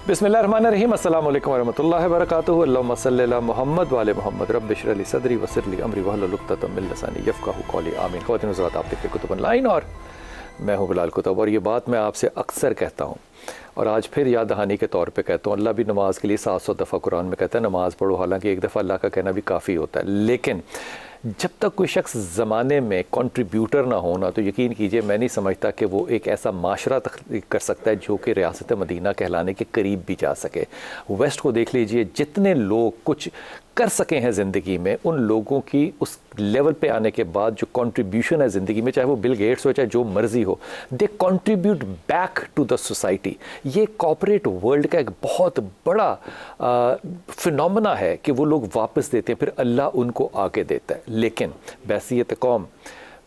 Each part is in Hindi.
बिस्मिल्लाहिर्रहमानिर्रहीम अस्सलामु अलैकुम वरहमतुल्लाहि वबरकातुहू अल्लाहुम्मा सल्लि अला मोहम्मद व आले मोहम्मद रब्बि इश्रह ली सदरी वयस्सिर ली अमरी वहलुल उक़दतम मिन लिसानी यफ़क़हू क़ौली आमीन। ख़वातीन व हज़रात, आप देख रहे हैं कुतुब ऑनलाइन और मैं हूँ बिलाल कुतुब। और ये बात मैं आपसे अक्सर कहता हूँ और आज फिर याद दहानी के तौर पे कहता हूँ। अल्लाह भी नमाज के लिए 700 दफ़ा कुरान में कहता है नमाज़ पढ़ो, हालांकि एक दफ़ा अल्लाह का कहना भी काफ़ी होता है। लेकिन जब तक कोई शख्स ज़माने में कंट्रीब्यूटर ना होना, तो यकीन कीजिए मैं नहीं समझता कि वो एक ऐसा माशरा तख्लीक कर सकता है जो कि रियासत मदीना कहलाने के करीब भी जा सके। वेस्ट को देख लीजिए, जितने लोग कुछ कर सके हैं ज़िंदगी में, उन लोगों की उस लेवल पे आने के बाद जो कंट्रीब्यूशन है ज़िंदगी में, चाहे वो बिल गेट्स हो चाहे जो मर्ज़ी हो, they contribute back to the society. ये कॉर्पोरेट वर्ल्ड का एक बहुत बड़ा फिनोमेना है कि वो लोग वापस देते हैं, फिर अल्लाह उनको आगे देता है। लेकिन बैसियत कौम,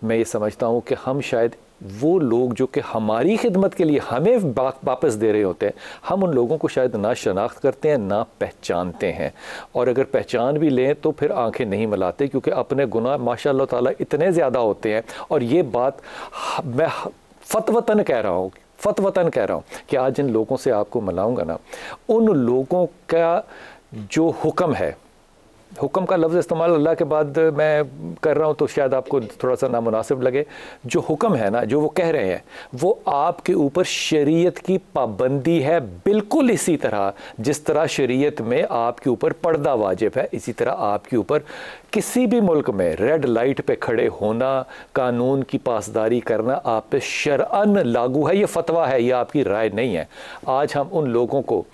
मैं ये समझता हूँ कि हम शायद वो लोग जो कि हमारी खिदमत के लिए हमें वापस दे रहे होते हैं, हम उन लोगों को शायद ना शनाख्त करते हैं ना पहचानते हैं। और अगर पहचान भी लें तो फिर आंखें नहीं मिलाते, क्योंकि अपने गुनाह माशाअल्लाह ताला इतने ज़्यादा होते हैं। और ये बात मैं फतवतन कह रहा हूँ, फतवतन कह रहा हूँ कि आज जिन लोगों से आपको मिलाऊंगा ना, उन लोगों का जो हुक्म है, हुक्म का लफ्ज़ इस्तेमाल अल्लाह के बाद मैं कर रहा हूँ तो शायद आपको थोड़ा सा नामुनासिब लगे। जो हुक्म है ना, जो वो कह रहे हैं, वो आपके ऊपर शरीयत की पाबंदी है। बिल्कुल इसी तरह जिस तरह शरीयत में आपके ऊपर पर्दा वाजिब है, इसी तरह आपके ऊपर किसी भी मुल्क में रेड लाइट पे खड़े होना, कानून की पासदारी करना आप पे शरअन लागू है। ये फतवा है, ये आपकी राय नहीं है। आज हम उन लोगों को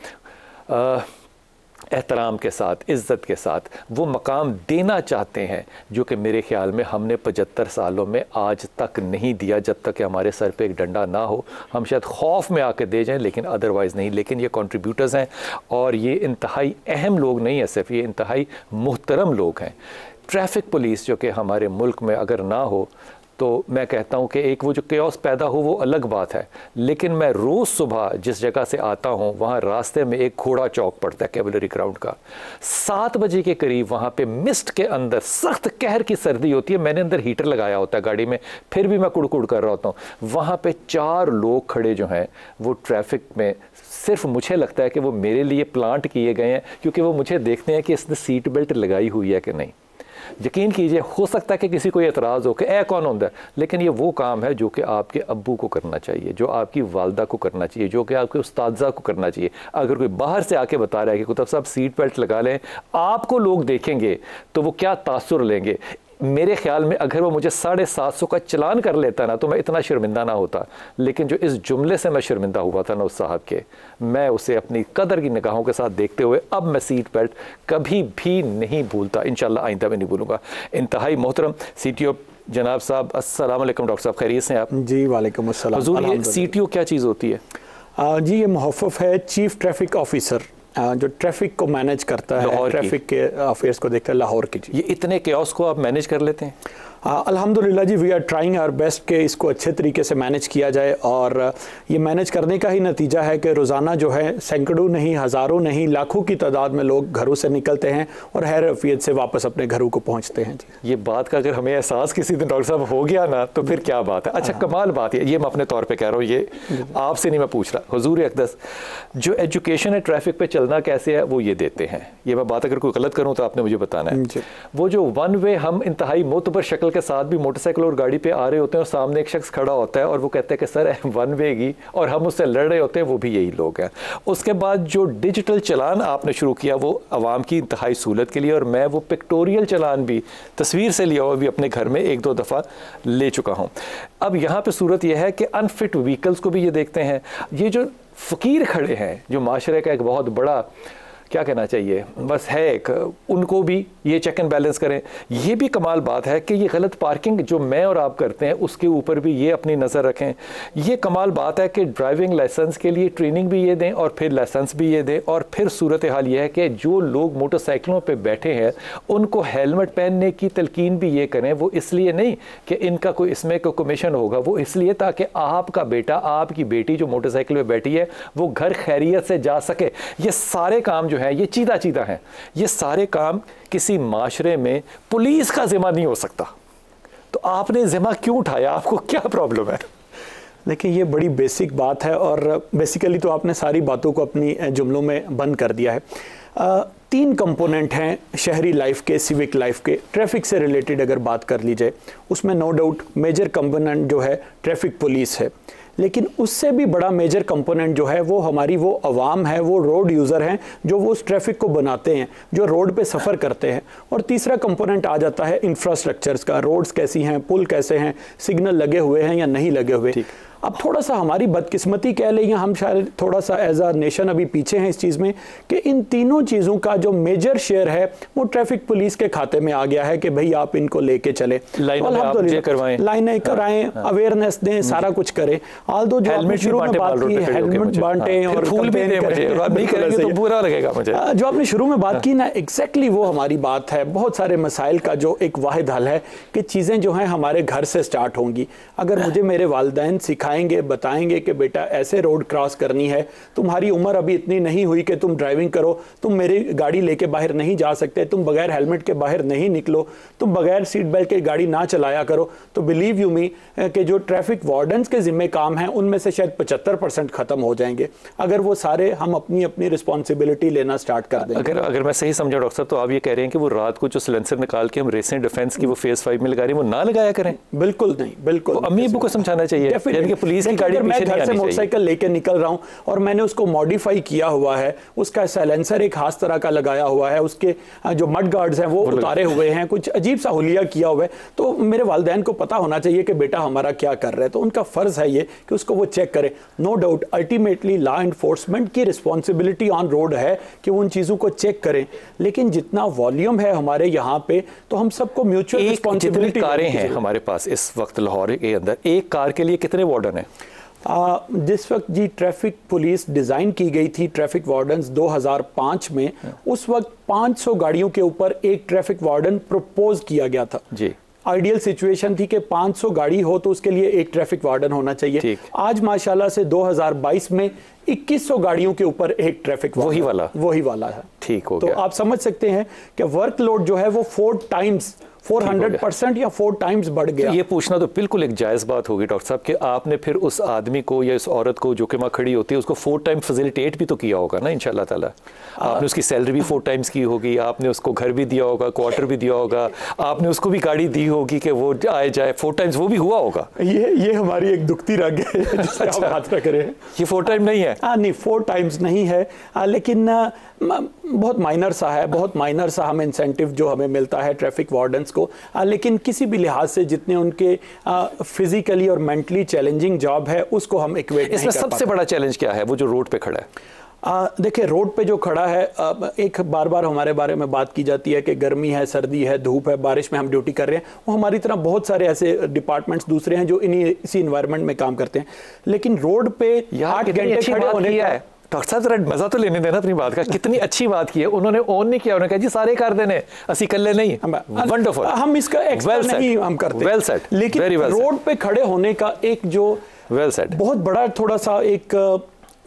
एहतराम के साथ, इज़्ज़त के साथ वो मकाम देना चाहते हैं जो कि मेरे ख़्याल में हमने 75 सालों में आज तक नहीं दिया। जब तक कि हमारे सर पे एक डंडा ना हो, हम शायद खौफ में आके दे जाएं, लेकिन अदरवाइज़ नहीं। लेकिन ये कंट्रीब्यूटर्स हैं और ये इंतहाई अहम लोग नहीं है सिर्फ, ये इंतहाई मुहतरम लोग हैं। ट्रैफिक पुलिस जो कि हमारे मुल्क में अगर ना हो तो मैं कहता हूँ कि एक वो जो केओस पैदा हो वो अलग बात है। लेकिन मैं रोज़ सुबह जिस जगह से आता हूँ वहाँ रास्ते में एक घोड़ा चौक पड़ता है कैवलरी ग्राउंड का, 7 बजे के करीब वहाँ पे मिस्ट के अंदर सख्त कहर की सर्दी होती है। मैंने अंदर हीटर लगाया होता है गाड़ी में, फिर भी मैं कुड़कुड़ कर रहा होता हूँ। वहाँ पे 4 लोग खड़े जो हैं वो ट्रैफिक में, सिर्फ मुझे लगता है कि वो मेरे लिए प्लांट किए गए हैं, क्योंकि वो मुझे देखते हैं कि इसने सीट बेल्ट लगाई हुई है कि नहीं। यकीन कीजिए, हो सकता है कि किसी को एतराज़ हो कि ए कौन होता है, लेकिन ये वो काम है जो कि आपके अब्बू को करना चाहिए, जो आपकी वालदा को करना चाहिए, जो कि आपके उस्ताज़ा को करना चाहिए। अगर कोई बाहर से आके बता रहा है कि कुतुब साहब सीट बेल्ट लगा लें, आपको लोग देखेंगे तो वो क्या तासुर लेंगे। मेरे ख्याल में अगर वो मुझे 750 का चलान कर लेता ना तो मैं इतना शर्मिंदा ना होता। लेकिन जो इस जुमले से मैं शर्मिंदा हुआ था ना उस साहब के, मैं उसे अपनी कदर की निगाहों के साथ देखते हुए अब मैं सीट बेल्ट कभी भी नहीं भूलता। इंशाल्लाह आइंदा में नहीं भूलूंगा। इंतहाई मोहतरम CTO जनाब साहब, अस्सलाम वालेकुम। डॉक्टर साहब खैरियत से हैं आप? जी वालेकुम अस्सलाम। हुजूर, ये CTO क्या चीज़ होती है? जी ये मुहफ़्फ़ है चीफ ट्रैफिक ऑफिसर, जो ट्रैफिक को मैनेज करता है, ट्रैफिक के अफेयर्स को देखता है लाहौर की। ये इतने केओस को आप मैनेज कर लेते हैं? अल्हम्दुलिल्लाह जी, we are trying our best कि इसको अच्छे तरीके से मैनेज किया जाए। और ये मैनेज करने का ही नतीजा है कि रोज़ाना जो है सैकड़ों नहीं, हज़ारों नहीं, लाखों की तादाद में लोग घरों से निकलते हैं और खैर आफियत से वापस अपने घरों को पहुंचते हैं। जी, ये बात का अगर हमें एहसास किसी दिन डॉक्टर साहब हो गया ना तो फिर क्या बात है। अच्छा, कमाल बात है। ये मैं अपने तौर पर कह रहा हूँ, ये आपसे नहीं मैं पूछ रहा। हुजूर अक़दस, जो एजुकेशन है ट्रैफिक पे चलना कैसे है वो ये देते हैं। ये मैं बात अगर कोई गलत करूँ तो आपने मुझे बताना है। वो जो 1 वे हम इंतहाई मोतबर शक्ल के साथ भी मोटरसाइकिल और गाड़ी पे आ रहे होते हैं और सामने एक शख्स खड़ा होता है और वो कहते हैं कि सर 1 वे की, और हम उससे लड़ रहे होते हैं, वो भी यही लोग हैं। उसके बाद जो डिजिटल चलान आपने शुरू किया वो आवाम की इंतहाई सहूलत के लिए, और मैं वो पिक्टोरियल चलान भी तस्वीर से लिया हुआ भी अपने घर में 1-2 दफ़ा ले चुका हूँ। अब यहाँ पे सूरत यह है कि अनफिट व्हीकल्स को भी ये देखते हैं। ये जो फ़कीर खड़े हैं, जो माशरे का एक बहुत बड़ा क्या कहना चाहिए बस है एक, उनको भी ये चेक एंड बैलेंस करें। ये भी कमाल बात है कि ये गलत पार्किंग जो मैं और आप करते हैं उसके ऊपर भी ये अपनी नज़र रखें। ये कमाल बात है कि ड्राइविंग लाइसेंस के लिए ट्रेनिंग भी ये दें और फिर लाइसेंस भी ये दें। और फिर सूरत हाल ये है कि जो लोग मोटरसाइकिलों पे बैठे हैं उनको हेलमेट पहनने की तलकीन भी ये करें। वो इसलिए नहीं कि इनका कोई इसमें कोई कमीशन होगा, वो इसलिए ताकि आपका बेटा, आपकी बेटी जो मोटरसाइकिल पर बैठी है वो घर खैरियत से जा सके। ये सारे काम जो है ये चीदा चीदा हैं। ये सारे काम किसी माशरे में पुलिस का जिम्मा नहीं हो सकता। तो आपने जिम्मा क्यों उठाया? आपको क्या प्रॉब्लम है? देखिए ये बड़ी बेसिक बात है और बेसिकली तो आपने सारी बातों को अपनी जुमलों में बंद कर दिया है। 3 कंपोनेंट हैं शहरी लाइफ के, सिविक लाइफ के। ट्रैफिक से रिलेटेड अगर बात कर ली जाए उसमें नो डाउट मेजर कंपोनेंट जो है ट्रैफिक पुलिस है, लेकिन उससे भी बड़ा मेजर कंपोनेंट जो है वो हमारी वो अवाम है, वो रोड यूज़र हैं जो वो उस ट्रैफिक को बनाते हैं, जो रोड पे सफ़र करते हैं। और तीसरा कंपोनेंट आ जाता है इंफ्रास्ट्रक्चर्स का, रोड्स कैसी हैं, पुल कैसे हैं, सिग्नल लगे हुए हैं या नहीं लगे हुए। अब थोड़ा सा हमारी बदकिस्मती कह लें या हम शायद थोड़ा सा एज अ नेशन अभी पीछे हैं इस चीज़ में कि इन तीनों चीज़ों का जो मेजर शेयर है वो ट्रैफिक पुलिस के खाते में आ गया है कि भाई आप इनको लेके चले, लाइनें कराएं, अवेयरनेस दें, सारा कुछ करें। आल दो जो आपने शुरू में बात की हेलमेट बांटें और फूल भी दें, नहीं करेंगे तो बुरा लगेगा मुझे। जो आपने शुरू में बात की ना, एग्जैक्टली वो हमारी बात है। बहुत सारे मसाइल का जो एक वाहिद हल है कि चीज़ें जो हैं हमारे घर से स्टार्ट होंगी। अगर मुझे मेरे वालिदैन सिखाएंगे, बताएंगे कि बेटा ऐसे रोड क्रॉस करनी है, तुम्हारी उम्र अभी इतनी नहीं हुई कि तुम ड्राइविंग करो, तुम मेरी गाड़ी लेके बाहर नहीं जा सकते, तुम बगैर हेलमेट के बाहर नहीं निकलो, तुम बगैर सीट बेल्ट के गाड़ी ना चलाया करो, तो बिलीव यू मी कि जो ट्रैफिक वार्डन्स के जिम्मे काम हैं उनमें से शायद 75% खत्म हो जाएंगे अगर वो सारे हम अपनी अपनी रिस्पॉन्सिबिलिटी लेना स्टार्ट कर दें। अगर मैं सही समझा डॉक्टर साहब, तो आप ये कह रहे हैं कि वो रात को जो सिलेंसर निकाल के हम रेसिंग डिफेंस की वो फेज 5 में लगा रहे हैं वो ना लगाया करें? बिल्कुल नहीं, बिल्कुल अम्मी अब्बू को समझाना चाहिए। पुलिस की गाड़ी मैं घर से मोटरसाइकिल लेके निकल रहा हूं और मैंने उसको मॉडिफाई किया हुआ है, उसका साइलेंसर एक खास तरह का लगाया हुआ है, उसके जो मड गार्ड्स हैं वो उतारे हुए हैं, कुछ अजीब सा हुलिया किया हुआ है, तो मेरे वालिदैन को पता होना चाहिए कि बेटा हमारा क्या कर रहा है, तो उनका फर्ज है ये कि उसको वो चेक करे। No doubt ultimately law enforcement की रिस्पॉन्सिबिलिटी ऑन रोड है कि वो उन चीजों को चेक करें, लेकिन जितना वॉल्यूम है हमारे यहाँ पे तो हम सबको म्यूचुअल रिस्पॉन्सिबिलिटी। कारें हैं हमारे पास इस वक्त लाहौर के अंदर, एक कार के लिए कितने वार्डन है? जिस वक्त जी ट्रैफिक पुलिस डिज़ाइन की गई थी, ट्रैफिक वार्डन्स 2005 में, उस वक्त 500 गाड़ियों के ऊपर एक ट्रैफिक वार्डन प्रपोज किया गया था जी। आइडियल सिचुएशन थी कि 500 गाड़ी हो तो उसके लिए एक ट्रैफिक वार्डन होना चाहिए। आज माशाल्लाह से 2022 में 2100 गाड़ियों के ऊपर एक ट्रैफिक वार्डन वही वाला है। ठीक हो तो गया। आप समझ सकते हैं कि वर्कलोड जो है वो 400% या 4 टाइम्स बढ़ गया। ये पूछना तो बिल्कुल एक जायज़ बात होगी डॉक्टर साहब कि आपने फिर उस आदमी को या इस औरत को जो कि वहाँ खड़ी होती है उसको 4 टाइम फैसिलिटेट भी तो किया होगा ना इंशाल्लाह ताला। आपने उसकी सैलरी भी 4 टाइम्स की होगी, आपने उसको घर भी दिया होगा, क्वार्टर भी दिया होगा, आपने उसको भी गाड़ी दी होगी कि वो आए जाए, 4 टाइम्स वो भी हुआ होगा। ये हमारी एक दुखती रग है जिससे आप बात ना करें। ये 4 टाइम नहीं है? नहीं 4 टाइम्स नहीं है, लेकिन बहुत माइनर सा है, बहुत माइनर सा हमें इंसेंटिव जो हमें मिलता है ट्रैफिक वार्डन्स को, लेकिन किसी भी लिहाज से जितने उनके फिजिकली और मेंटली चैलेंजिंग जॉब है उसको हम इक्वेट नहीं कर पाते। इसमें सबसे बड़ा चैलेंज क्या है वो जो रोड पे खड़ा है? देखिए रोड पे जो खड़ा है, एक बार बार हमारे बारे में बात की जाती है कि गर्मी है, सर्दी है, धूप है, बारिश में हम ड्यूटी कर रहे हैं, वो हमारी तरह बहुत सारे ऐसे डिपार्टमेंट्स दूसरे हैं जो इसी इन्वायरमेंट में काम करते हैं, लेकिन रोड पे 8 घंटे खड़े होने का। डॉक्टर साहब जरा मजा तो लेने देना अपनी बात का। कितनी अच्छी बात की है उन्होंने, ऑन नहीं किया, उन्होंने कहा जी सारे कर देने, असी कल्ले नहीं। वंडरफुल। हम इसका एक्सपर्ट नहीं हम करते, वेल सेड, लेकिन रोड पे खड़े होने का एक जो वेल सेड बहुत बड़ा थोड़ा सा एक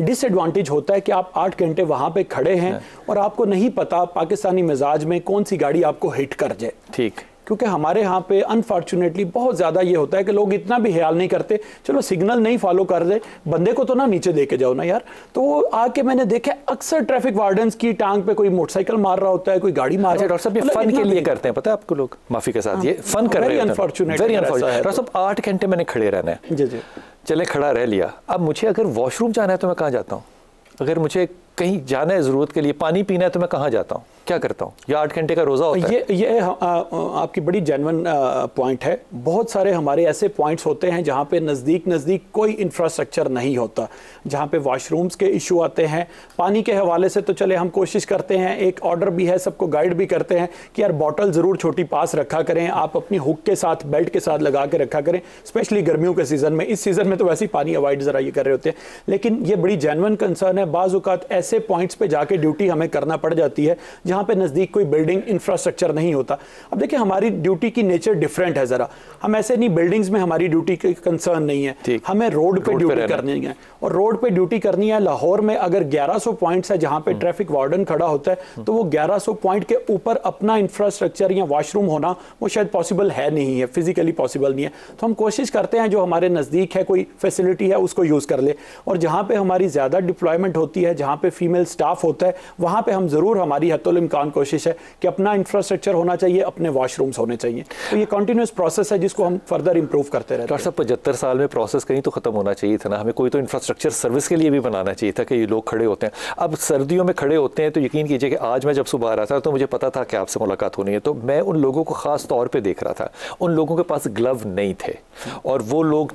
डिसएडवांटेज होता है कि आप 8 घंटे वहां पे खड़े हैं और आपको नहीं पता पाकिस्तानी मिजाज में कौन सी गाड़ी आपको हिट कर जाए। ठीक, क्योंकि हमारे यहाँ पे अनफॉर्चुनेटली बहुत ज़्यादा ये होता है कि लोग इतना भी ख्याल नहीं करते, चलो सिग्नल नहीं फॉलो कर दे, बंदे को तो ना नीचे दे के जाओ ना यार। तो वो आके मैंने देखा अक्सर ट्रैफिक वार्डन्स की टांग पे कोई मोटरसाइकिल मार रहा होता है, कोई गाड़ी मार रहा है। डॉक्टर साहब ये फन के लिए करते हैं, पता है आपको, लोग माफी के साथ ये फन कर रहे हैं। Unfortunate, very unfortunate. डॉक्टर साहब 8 घंटे मैंने खड़े रहना है, जी जी, चले खड़ा रह लिया, अब मुझे अगर वॉशरूम जाना है तो मैं कहाँ जाता हूँ? अगर मुझे कहीं जाना है ज़रूरत के लिए, पानी पीना है तो मैं कहाँ जाता हूँ, क्या करता हूँ? या 8 घंटे का रोज़ा होता है? ये आपकी बड़ी जेन्युइन पॉइंट है। बहुत सारे हमारे ऐसे पॉइंट्स होते हैं जहाँ पे नज़दीक कोई इंफ्रास्ट्रक्चर नहीं होता, जहाँ पे वॉशरूम्स के इशू आते हैं। पानी के हवाले से तो चले हम कोशिश करते हैं, एक ऑर्डर भी है, सबको गाइड भी करते हैं कि यार बॉटल ज़रूर छोटी पास रखा करें, आप अपनी हुक के साथ बेल्ट के साथ लगा के रखा करें, स्पेशली गर्मियों के सीज़न में। इस सीज़न में तो वैसे ही पानी अवॉइड ज़रा ये कर रहे होते हैं, लेकिन ये बड़ी जेन्युइन कंसर्न है। बाज़ औक़ात ऐसे पॉइंट्स पे जाके ड्यूटी हमें करना पड़ जाती है जहाँ पे नज़दीक कोई बिल्डिंग इंफ्रास्ट्रक्चर नहीं होता। अब देखिए हमारी ड्यूटी की नेचर डिफरेंट है ज़रा, हम ऐसे नहीं बिल्डिंग्स में हमारी ड्यूटी की कंसर्न नहीं है, हमें रोड पे ड्यूटी करनी है। और रोड पे ड्यूटी करनी है। लाहौर में अगर 1100 पॉइंट्स है जहां पे ट्रैफिक वार्डन खड़ा होता है, तो वो 1100 पॉइंट के ऊपर अपना इंफ्रास्ट्रक्चर या वॉशरूम होना वो शायद पॉसिबल है नहीं है, फिजिकली पॉसिबल नहीं है। तो हम कोशिश करते हैं जो हमारे नज़दीक है कोई फैसिलिटी है उसको यूज़ कर ले, और जहाँ पे हमारी ज़्यादा डिप्लॉयमेंट होती है, जहाँ पे फीमेल स्टाफ होता है, वहाँ पे हम ज़रूर, हमारी हत्तुल इम्कान कोशिश है कि अपना इंफ्रास्ट्रक्चर होना चाहिए, अपने वॉशरूम्स होने चाहिए। तो ये कंटिन्यूस प्रोसेस है जिसको हम फर्दर इंप्रूव करते रहते हैं। डॉक्टर साहब 75 साल में प्रोसेस कहीं तो खत्म होना चाहिए था ना, हमें कोई तो इंफ्रास्ट्रक्चर सर्विस के लिए भी बनाना चाहिए था कि ये लोग खड़े होते हैं। अब सर्दियों में खड़े होते हैं तो यकीन कीजिए कि आज मैं जब सुबह आ रहा था तो मुझे पता था कि आपसे मुलाकात होनी है, तो मैं उन लोगों को ख़ास तौर पे देख रहा था। उन लोगों के पास ग्लव नहीं थे और वो लोग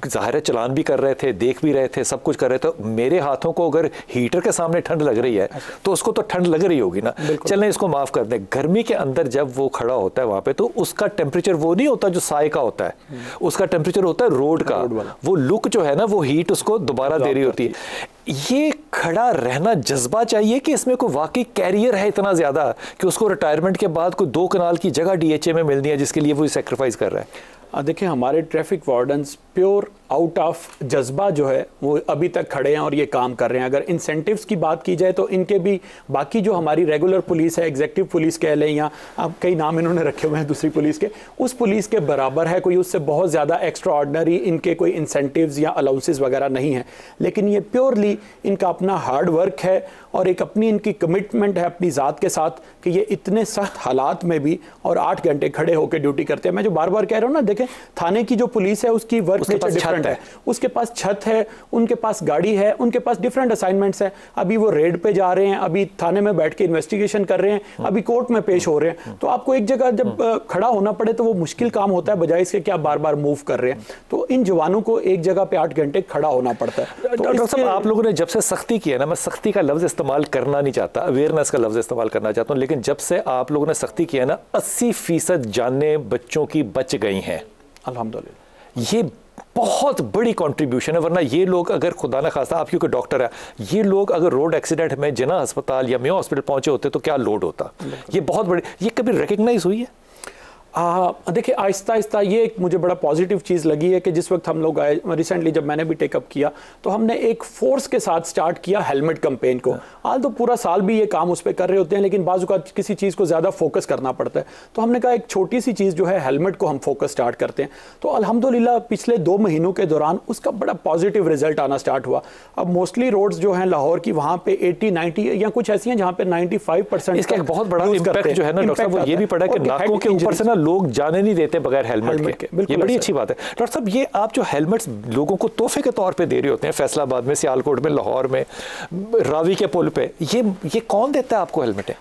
ज़ाहिर है चलान भी कर रहे थे, देख भी रहे थे, सब कुछ कर रहे थे। मेरे हाथों को अगर हीटर के सामने ठंड लग रही है तो उसको तो ठंड लग रही होगी ना, चलें इसको माफ़ कर दें। गर्मी के अंदर जब वो खड़ा होता है वहाँ पे, तो उसका टेम्परेचर वो नहीं होता जो साए का होता है, उसका टेम्परेचर होता है रोड का। वो लुक जो है ना, वो हीट उसको दोबारा दे रही होती है। ये खड़ा रहना जज्बा चाहिए कि इसमें कोई वाकई कैरियर है इतना ज़्यादा कि उसको रिटायरमेंट के बाद कोई 2 कनाल की जगह DHA में मिलनी है जिसके लिए वो सेक्रीफाइस कर रहा है। देखिए, हमारे traffic wardens pure out of जज्बा जो है वो अभी तक खड़े हैं और ये काम कर रहे हैं। अगर इंसेंटिव्स की बात की जाए तो इनके भी बाकी जो हमारी रेगुलर पुलिस है, एग्जीक्यूटिव पुलिस कह लें या अब कई नाम इन्होंने रखे हुए हैं दूसरी पुलिस के, उस पुलिस के बराबर है, कोई उससे बहुत ज़्यादा एक्स्ट्रा ऑर्डनरी इनके कोई इंसेंटिव्स या अलाउंसेस वगैरह नहीं है। लेकिन ये प्योरली इनका अपना हार्ड वर्क है और एक अपनी इनकी कमिटमेंट है अपनी ज़ात के साथ कि ये इतने सख्त हालात में भी और 8 घंटे खड़े होकर ड्यूटी करते हैं। मैं जो बार बार कह रहा हूँ ना, देखें थाने की जो पुलिस है उसकी वर्क नेचर डिफरेंट है, उसके पास छत है, उनके पास गाड़ी है, उनके पास डिफरेंट असाइनमेंट्स हैं। अभी वो रेड पे जा रहे हैं, अभी थाने में बैठ के इन्वेस्टिगेशन कर रहे हैं, अभी कोर्ट में पेश हो रहे हैं। तो आपको एक जगह जब खड़ा होना पड़े तो वो मुश्किल काम होता है, बजाय इसके कि आप बार बार मूव कर रहे हैं। तो इन जवानों को एक जगह पे 8 घंटे खड़ा होना पड़ता है। तो डॉक्टर साहब, आप लोगों ने जब से सख्ती की है ना, मैं सख्ती का लफ्ज इस्तेमाल करना नहीं चाहता, अवेयरनेस का लफ्ज इस्तेमाल करना चाहता हूँ, लेकिन जब से आप लोगों ने सख्ती की है ना, 80% जानें बच्चों की बच गई हैं अल्हम्दुलिल्लाह। ये बहुत बड़ी कंट्रीब्यूशन है। वरना ये लोग अगर खुदा न खास्ता, आप क्योंकि डॉक्टर है, ये लोग अगर रोड एक्सीडेंट में जिना अस्पताल या मेयो हॉस्पिटल पहुंचे होते तो क्या लोड होता। ये बहुत बड़ी, ये कभी रिकग्नाइज हुई है? देखिए, आहिस्ता आहिस्ता ये एक मुझे बड़ा पॉजिटिव चीज़ लगी है कि जिस वक्त हम लोग आए, रिसेंटली जब मैंने भी टेकअप किया, तो हमने एक फोर्स के साथ स्टार्ट किया हेलमेट कैंपेन को। हाल तो पूरा साल भी ये काम उस पर कर रहे होते हैं, लेकिन बाजू का किसी चीज़ को ज़्यादा फोकस करना पड़ता है। तो हमने कहा एक छोटी सी चीज़ जो है हेलमेट को हम फोकस स्टार्ट करते हैं। तो अल्हम्दुलिल्लाह पिछले 2 महीनों के दौरान उसका बड़ा पॉजिटिव रिजल्ट आना स्टार्ट हुआ। अब मोस्टली रोड्स जो हैं लाहौर की, वहाँ पे 80-90 या कुछ ऐसी हैं जहाँ पे 95% इसका एक बहुत बड़ा इम्पैक्ट जो है ना डॉक्टर साहब, वो ये भी पड़ा कि नाकों के ऊपर से ना लोग जाने नहीं देते बगैर हेलमेट के। ये बड़ी अच्छी बात है। डॉक्टर साहब, ये आप जो हेलमेट्स लोगों को तोहफे के तौर पे दे रहे होते हैं, फैसलाबाद में, सियालकोट में, लाहौर में, रावी के पुल पे, ये कौन देता है आपको हेलमेट?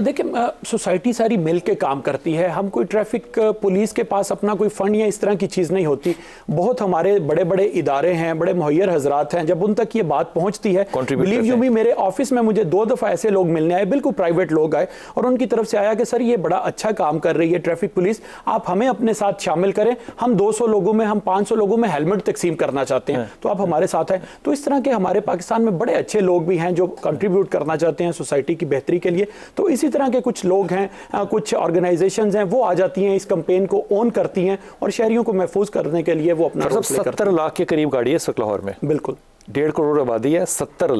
देखिए, सोसाइटी सारी मिल के काम करती है। हम कोई ट्रैफिक पुलिस के पास अपना कोई फंड या इस तरह की चीज़ नहीं होती। बहुत हमारे बड़े बड़े इदारे हैं, बड़े मुहैयर हजरात हैं, जब उन तक ये बात पहुँचती है, बिलीव यू मी, मेरे ऑफिस में मुझे 2 दफ़ा ऐसे लोग मिलने आए, बिल्कुल प्राइवेट लोग आए, और उनकी तरफ से आया कि सर ये बड़ा अच्छा काम कर रही है ट्रैफिक पुलिस, आप हमें अपने साथ शामिल करें, हम 200 लोगों में, हम 500 लोगों में हेलमेट तकसीम करना चाहते हैं, तो आप हमारे साथ हैं। तो इस तरह के हमारे पाकिस्तान में बड़े अच्छे लोग भी हैं जो कंट्रीब्यूट करना चाहते हैं सोसाइटी की बेहतरी के लिए। तो इसी तरह के कुछ लोग हैं, कुछ ऑर्गेनाइजेशंस हैं, वो आ जाती हैं, इस कैंपेन को ओन करती हैं और शहरियों को महफूज करने के लिए वो अपना 70 लाख के करीब गाड़ी है लाहौर में। बिल्कुल 1.5 करोड़ आबादी है, 70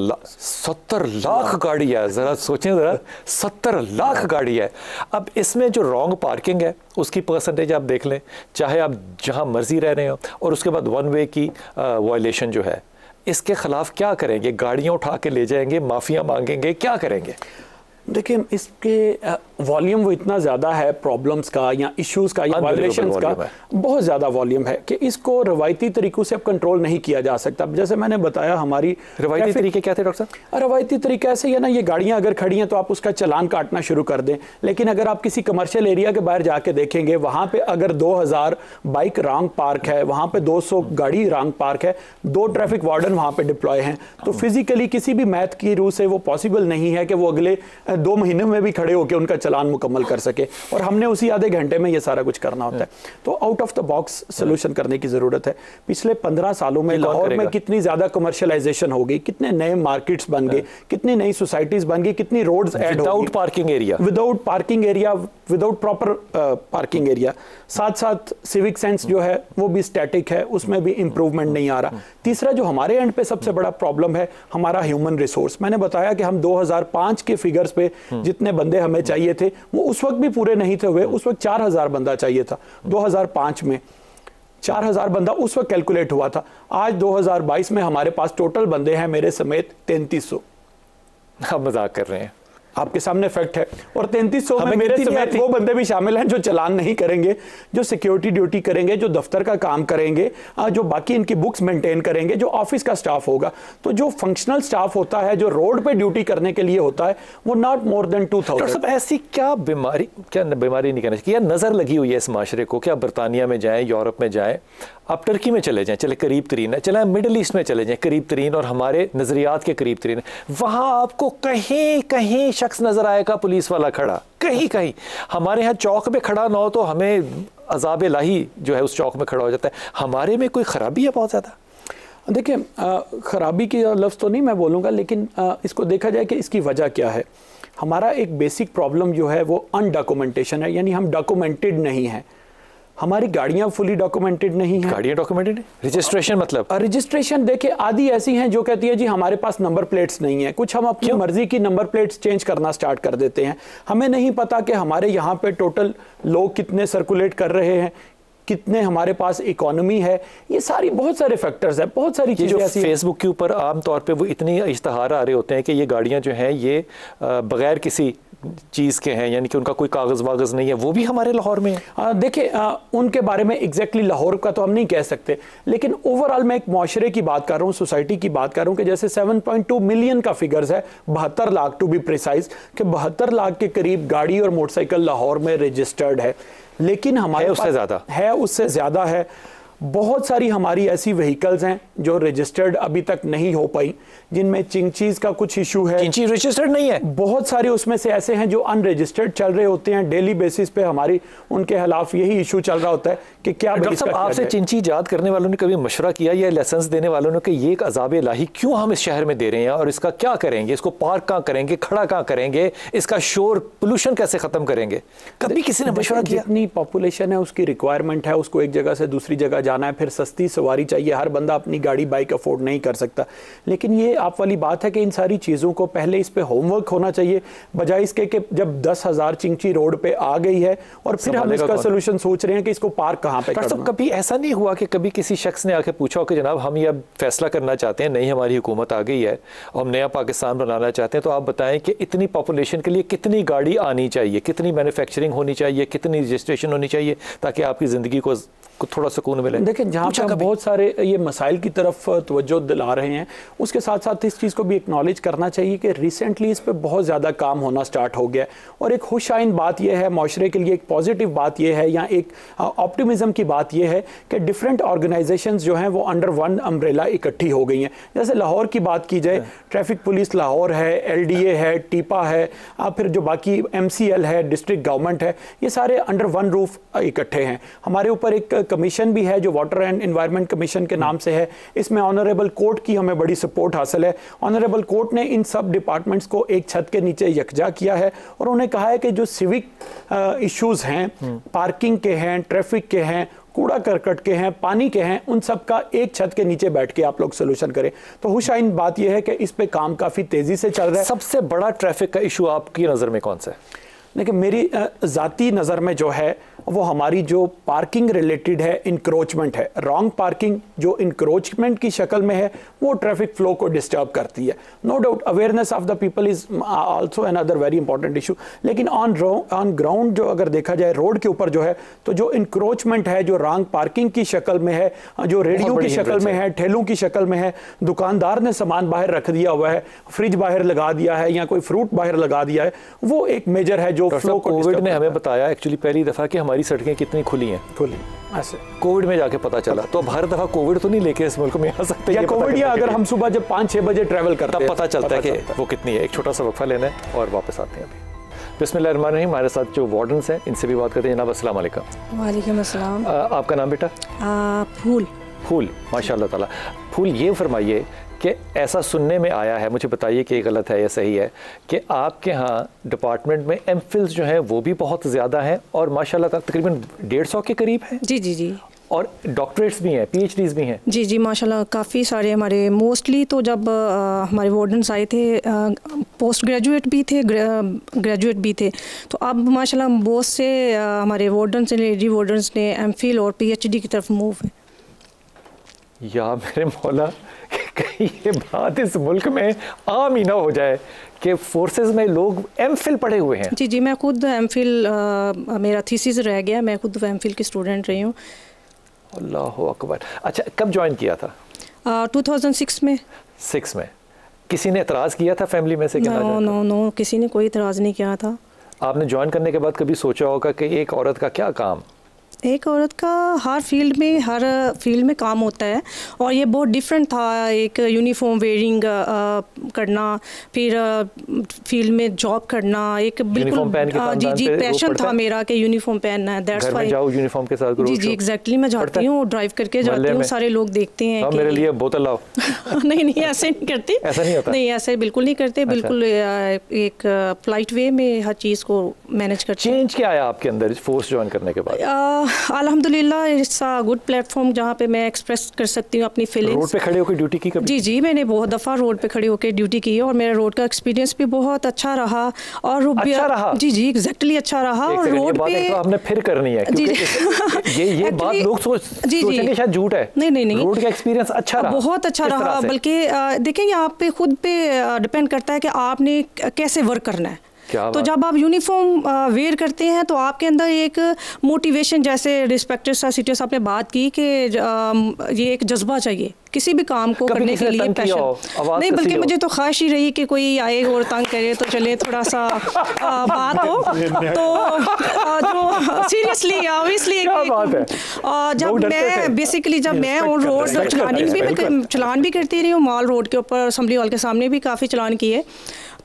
लाख गाड़ी है। जरा सोचें, जरा 70 लाख गाड़ी है। अब इसमें जो रॉन्ग पार्किंग है उसकी परसेंटेज आप देख लें, चाहे आप जहां मर्जी रह रहे हो, और उसके बाद 1 वे की वायलेशन जो है, इसके खिलाफ क्या करेंगे? गाड़ियां उठा के ले जाएंगे, माफिया मांगेंगे, क्या करेंगे? देखिए, इसके वॉल्यूम वो इतना ज़्यादा है प्रॉब्लम्स का या इश्यूज़ का या वायलेशंस का, बहुत ज़्यादा वॉल्यूम है कि इसको रवायती तरीक़ों से अब कंट्रोल नहीं किया जा सकता। जैसे मैंने बताया, हमारी रवायती तरीके क्या थे डॉक्टर साहब? रवायती तरीका ऐसे है ना, ये गाड़ियाँ अगर खड़ी हैं तो आप उसका चालान काटना शुरू कर दें। लेकिन अगर आप किसी कमर्शियल एरिया के बाहर जाके देखेंगे, वहाँ पर अगर 2000 बाइक रॉन्ग पार्क है, वहाँ पर 200 गाड़ी रॉन्ग पार्क है, 2 ट्रैफिक वार्डन वहाँ पर डिप्लॉय हैं, तो फिजिकली किसी भी मैथ की रूह से वो पॉसिबल नहीं है कि वो अगले 2 महीने में भी खड़े होकर उनका चालान मुकम्मल कर सके, और हमने उसी आधे घंटे में ये सारा कुछ करना होता है। तो out of the box solution करने की जरूरत है। पिछले 15 सालों में लाहौर में कितनी ज्यादा कमर्शियलाइजेशन हो गई, कितने नए मार्केट्स बन गए, कितनी नई सोसाइटीज बन गई, कितनी रोड्स ऐड हो गई। Without parking area without proper parking area. साथ साथ सिविक सेंस जो है वो भी स्टैटिक है, उसमें भी इंप्रूवमेंट नहीं आ रहा। तीसरा जो हमारे एंड पे सबसे बड़ा प्रॉब्लम है हमारा ह्यूमन रिसोर्स। मैंने बताया कि हम 2005 के फिगर्स पे जितने बंदे हमें चाहिए थे वो उस वक्त भी पूरे नहीं थे हुए। उस वक्त 4000 बंदा चाहिए था 2005 में, 4000 बंदा उस वक्त कैलकुलेट हुआ था। आज 2022 में हमारे पास टोटल बंदे हैं मेरे समेत 3300। आप मजाक कर रहे हैं? आपके सामने फैक्ट है। और 3300 में मेरे समेत वो बंदे भी शामिल हैं जो चालान नहीं करेंगे, जो सिक्योरिटी ड्यूटी करेंगे, जो दफ्तर का काम करेंगे, जो बाकी इनकी बुक्स मेंटेन करेंगे, जो ऑफिस का स्टाफ होगा। तो जो फंक्शनल स्टाफ होता है, जो रोड पे ड्यूटी करने के लिए होता है, वो नॉट मोर देन 2000। ऐसी क्या बीमारी नहीं कहना चाहिए, नजर लगी हुई है इस माशरे को कि आप बरतानिया में जाएं, यूरोप में जाएं, आप टर्की में चले जाएं, चले करीब तरीन है, चले मिडिल ईस्ट में चले जाएं, करीब तरीन और हमारे नजरियात के करीब तरीन है, वहां आपको कहीं कहीं शख्स नजर आएगा पुलिस वाला खड़ा, कहीं कहीं। हमारे यहाँ चौक में खड़ा ना हो तो हमें अजाब इलाही जो है उस चौक में खड़ा हो जाता है। हमारे में कोई खराबी है बहुत ज्यादा? देखिए, खराबी की लफ्ज़ तो नहीं मैं बोलूँगा, लेकिन इसको देखा जाए कि इसकी वजह क्या है। हमारा एक बेसिक प्रॉब्लम जो है वो अनडॉक्यूमेंटेशन है, यानी हम डॉक्यूमेंटेड नहीं हैं। हमारी गाड़ियां फुली डॉक्यूमेंटेड नहीं हैं। गाड़ियां डॉक्यूमेंटेड? रजिस्ट्रेशन मतलब? रजिस्ट्रेशन देखिए, आधी ऐसी हैं जो कहती है जी हमारे पास नंबर प्लेट्स नहीं है। कुछ हम अपनी मर्जी की नंबर प्लेट्स चेंज करना स्टार्ट कर देते हैं। हमें नहीं पता कि हमारे यहाँ पे टोटल लोग कितने सर्कुलेट कर रहे हैं, कितने हमारे पास इकोनॉमी है। ये सारी बहुत सारे फैक्टर्स हैं, बहुत सारी चीज़ें ऐसी। फेसबुक के ऊपर आमतौर पे वो इतनी इश्तहार आ रहे होते हैं कि ये गाड़ियां जो हैं ये बगैर किसी चीज़ के हैं, यानी कि उनका कोई कागज़ वागज़ नहीं है, वो भी हमारे लाहौर में है। देखिए, उनके बारे में एग्जैक्टली लाहौर का तो हम नहीं कह सकते, लेकिन ओवरऑल मैं एक मुआशरे की बात कर रहा हूँ, सोसाइटी की बात कर रहा हूँ कि जैसे 7.2 मिलियन का फिगर्स है, 72 लाख टू बी प्रिसाइज, कि 72 लाख के करीब गाड़ी और मोटरसाइकिल लाहौर में रजिस्टर्ड है। लेकिन हमारे उससे ज़्यादा है, उससे ज़्यादा है। बहुत सारी हमारी ऐसी व्हीकल्स हैं जो रजिस्टर्ड अभी तक नहीं हो पाई, जिनमें चिंचीज का कुछ इशू है। चिंची रजिस्टर्ड नहीं है। बहुत सारे उसमें से ऐसे हैं जो अनरजिस्टर्ड चल रहे होते हैं। डेली बेसिस पे हमारी उनके खिलाफ यही इशू चल रहा होता है कि क्या। डॉक्टर साहब, आपसे चिंची ईजाद करने वालों ने कभी मशवरा किया या लाइसेंस देने वालों ने कि ये एक अजाब इलाही क्यों हम इस शहर में दे रहे हैं और इसका क्या करेंगे, इसको पार्क कहाँ करेंगे, खड़ा कहाँ करेंगे, इसका शोर पोल्यूशन कैसे खत्म करेंगे? कभी किसी ने मशवरा किया? जितनी पॉपुलेशन है उसकी रिक्वायरमेंट है, उसको एक जगह से दूसरी जगह जाना है, फिर सस्ती सवारी चाहिए। हर बंदा अपनी गाड़ी बाइक अफोर्ड नहीं कर सकता। लेकिन ये आप वाली बात है कि इन सारी चीज़ों को पहले इस पे होमवर्क होना चाहिए, बजाय इसके कि जब 10,000 चिंची रोड पे आ गई है और फिर हम इसका सोल्यूशन सोच रहे हैं कि इसको पार्क कहाँ पे करना। कभी ऐसा नहीं हुआ कि कभी किसी शख्स ने आके पूछा हो कि जनाब हम ये अब फैसला करना चाहते हैं, नई हमारी हुकूमत आ गई है और हम नया पाकिस्तान बनाना चाहते हैं, तो आप बताएं कि इतनी पॉपुलेशन के लिए कितनी गाड़ी आनी चाहिए, कितनी मैन्युफैक्चरिंग होनी चाहिए, कितनी रजिस्ट्रेशन होनी चाहिए ताकि आपकी ज़िंदगी को थोड़ा सुकून मिले? देखिए, जहाँ पे बहुत सारे ये मसाइल की तरफ तवज्जो दिला रहे हैं, उसके साथ साथ इस चीज़ को भी एक्नॉलेज करना चाहिए कि रिसेंटली इस पे बहुत ज़्यादा काम होना स्टार्ट हो गया। और एक खुशाइन बात यह है, माशरे के लिए एक पॉजिटिव बात यह है या एक ऑप्टिमिज्म की बात यह है कि डिफरेंट ऑर्गेनाइजेशंस जो हैं वो अंडर वन अम्ब्रेला इकट्ठी हो गई हैं। जैसे लाहौर की बात की जाए, ट्रैफिक पुलिस लाहौर है, LDA है, टीपा है, फिर जो बाकी MCL है, डिस्ट्रिक्ट गवर्नमेंट है, ये सारे अंडर वन रूफ इकट्ठे हैं। हमारे ऊपर एक कमीशन भी है जो वाटर एंड एनवायरनमेंट कमीशन के नाम से है। इसमें ऑनरेबल कोर्ट की हमें बड़ी सपोर्ट हासिल है। ऑनरेबल कोर्ट ने इन सब डिपार्टमेंट्स को एक छत के नीचे यकजा किया है और उन्हें कहा है कि जो सिविक इश्यूज हैं, पार्किंग के हैं, ट्रैफिक के हैं, कूड़ा करकट के हैं, पानी के हैं, उन सब का एक छत के नीचे बैठ के आप लोग सोल्यूशन करें। तो हुशाइन बात यह है कि इस पे काम काफ़ी तेज़ी से चल रहा है। सबसे बड़ा ट्रैफिक का इशू आपकी नज़र में कौन सा है? देखिए, मेरी ज़ाती नज़र में जो है वो हमारी जो पार्किंग रिलेटेड है, इंक्रोचमेंट है। रॉन्ग पार्किंग जो इंक्रोचमेंट की शक्ल में है वो ट्रैफिक फ्लो को डिस्टर्ब करती है। No doubt awareness of the people is also another very important issue. लेकिन ऑन ग्राउंड जो अगर देखा जाए रोड के ऊपर जो है, तो जो इंक्रोचमेंट है, जो रॉन्ग पार्किंग की शक्ल में है, जो रेडियो की शक्ल में है, ठेलों की शक्ल में है, दुकानदार ने सामान बाहर रख दिया हुआ है, फ्रिज बाहर लगा दिया है या कोई फ्रूट बाहर लगा दिया है, वो एक मेजर है जो फ्लो को। कोविड ने हमें बताया एक्चुअली पहली दफ़ा कि हमारी सड़कें कितनी खुली हैं। ऐसे कोविड में जाके पता चला। तो अब हर दफ़ा कोविड तो नहीं लेके इस मुल्क में आ सकते या कोविड, या अगर हम सुबह जब 5-6 बजे ट्रैवल करते हैं तब पता चलता है कि वो कितनी है। एक छोटा सा वक्फा लेना है और वापस आते हैं अभी। बिस्मिल्लाहिर्रहमानिर्रहीम। हमारे साथ जो वार्डन्स हैं इनसे भी बात करते हैं। जनाब अस्सलाम वालेकुम। वालेकुम अस्सलाम। आपका नाम बेटा? फूल। फूल, माशाअल्लाह ताला। फूल, ये फरमाइए कि ऐसा सुनने में आया है, मुझे बताइए कि ये गलत है या सही है, कि आपके यहाँ डिपार्टमेंट में एमफिल्स जो हैं वो भी बहुत ज़्यादा हैं और माशाल्लाह तकरीबन 150 के करीब हैं। जी जी जी। और डॉक्टरेट्स भी हैं, पीएचडीज भी हैं। जी जी माशाल्लाह काफ़ी सारे हमारे, मोस्टली तो जब हमारे वार्डन्स आए थे पोस्ट ग्रेजुएट भी थे, ग्रेजुएट भी थे, तो अब माशाल्लाह बहुत से हमारे वार्डन्स लेडी वार्डन्स ने एमफिल और पीएचडी की तरफ मूव है। या मेरे मौला, कहीं ये बात इस मुल्क में आम ही ना हो जाए कि फोर्सेस में लोग एमफिल पढ़े हुए हैं। जी जी, मैं खुद एमफिल, मेरा थीसिस रह गया, मैं खुद एमफिल की स्टूडेंट रही हूँ। अल्लाह अकबर। अच्छा, कब ज्वाइन किया था? 2006 में। 6 में। किसी ने एतराज़ किया था फैमिली में से? नो, किसी ने कोई एतराज़ नहीं किया था। आपने ज्वाइन करने के बाद कभी सोचा होगा कि एक औरत का क्या काम? एक औरत का हर फील्ड में काम होता है, और ये बहुत डिफरेंट था। एक यूनिफॉर्म वेयरिंग करना, फिर फील्ड में जॉब करना, एक बिल्कुल जी जी पैशन था मेरा कि यूनिफॉर्म पहनना है। दैट्स व्हाई जाओ यूनिफॉर्म के साथ। जी जी एग्जैक्टली, मैं जाती हूँ, ड्राइव करके जाती हूँ, सारे लोग देखते हैं कि मेरे लिए बोतल लाओ। नहीं ऐसे नहीं करते, ऐसा नहीं होता। नहीं ऐसे बिल्कुल नहीं करते। बिल्कुल एक पोलाइट वे में हर चीज़ को मैनेज करते। चेंज क्या आया आपके अंदर फोर्स ज्वाइन करने के बाद? अल्हम्दुलिल्लाह, इट्स अ गुड प्लेटफॉर्म जहाँ पे मैं एक्सप्रेस कर सकती हूँ अपनी फीलिंग्स। रोड पे खड़े होकर ड्यूटी की कभी? जी जी, मैंने बहुत दफ़ा रोड पे खड़े होकर ड्यूटी की है, और मेरा रोड का एक्सपीरियंस भी बहुत अच्छा रहा। और अच्छा रहा? जी जी एग्जैक्टली अच्छा रहा। और रोड पे तो हमने फिर करनी है, क्योंकि ये बात लोग सोचेंगे शायद झूठ है। नहीं, रोड का एक्सपीरियंस अच्छा रहा, बहुत अच्छा रहा। बल्कि देखेंगे, आप पे खुद पे डिपेंड करता है कि आपने कैसे वर्क करना है। तो जब आप यूनिफॉर्म वेयर करते हैं तो आपके अंदर एक मोटिवेशन, जैसे रिस्पेक्टेड सर सीटीएस आपने बात की कि ये एक जज्बा चाहिए किसी भी काम को करने के लिए, पैशन नहीं, बल्कि मुझे तो ख्वाहिश ही रही कि कोई आए और तंग करे तो चले थोड़ा सा बात हो। तो जो सीरियसली ऑब्वियसली जब मैं बेसिकली मैं ऑन रोड चलान भी करती रही हूँ, मॉल रोड के ऊपर असेंबली हॉल के सामने भी काफ़ी चलान किए।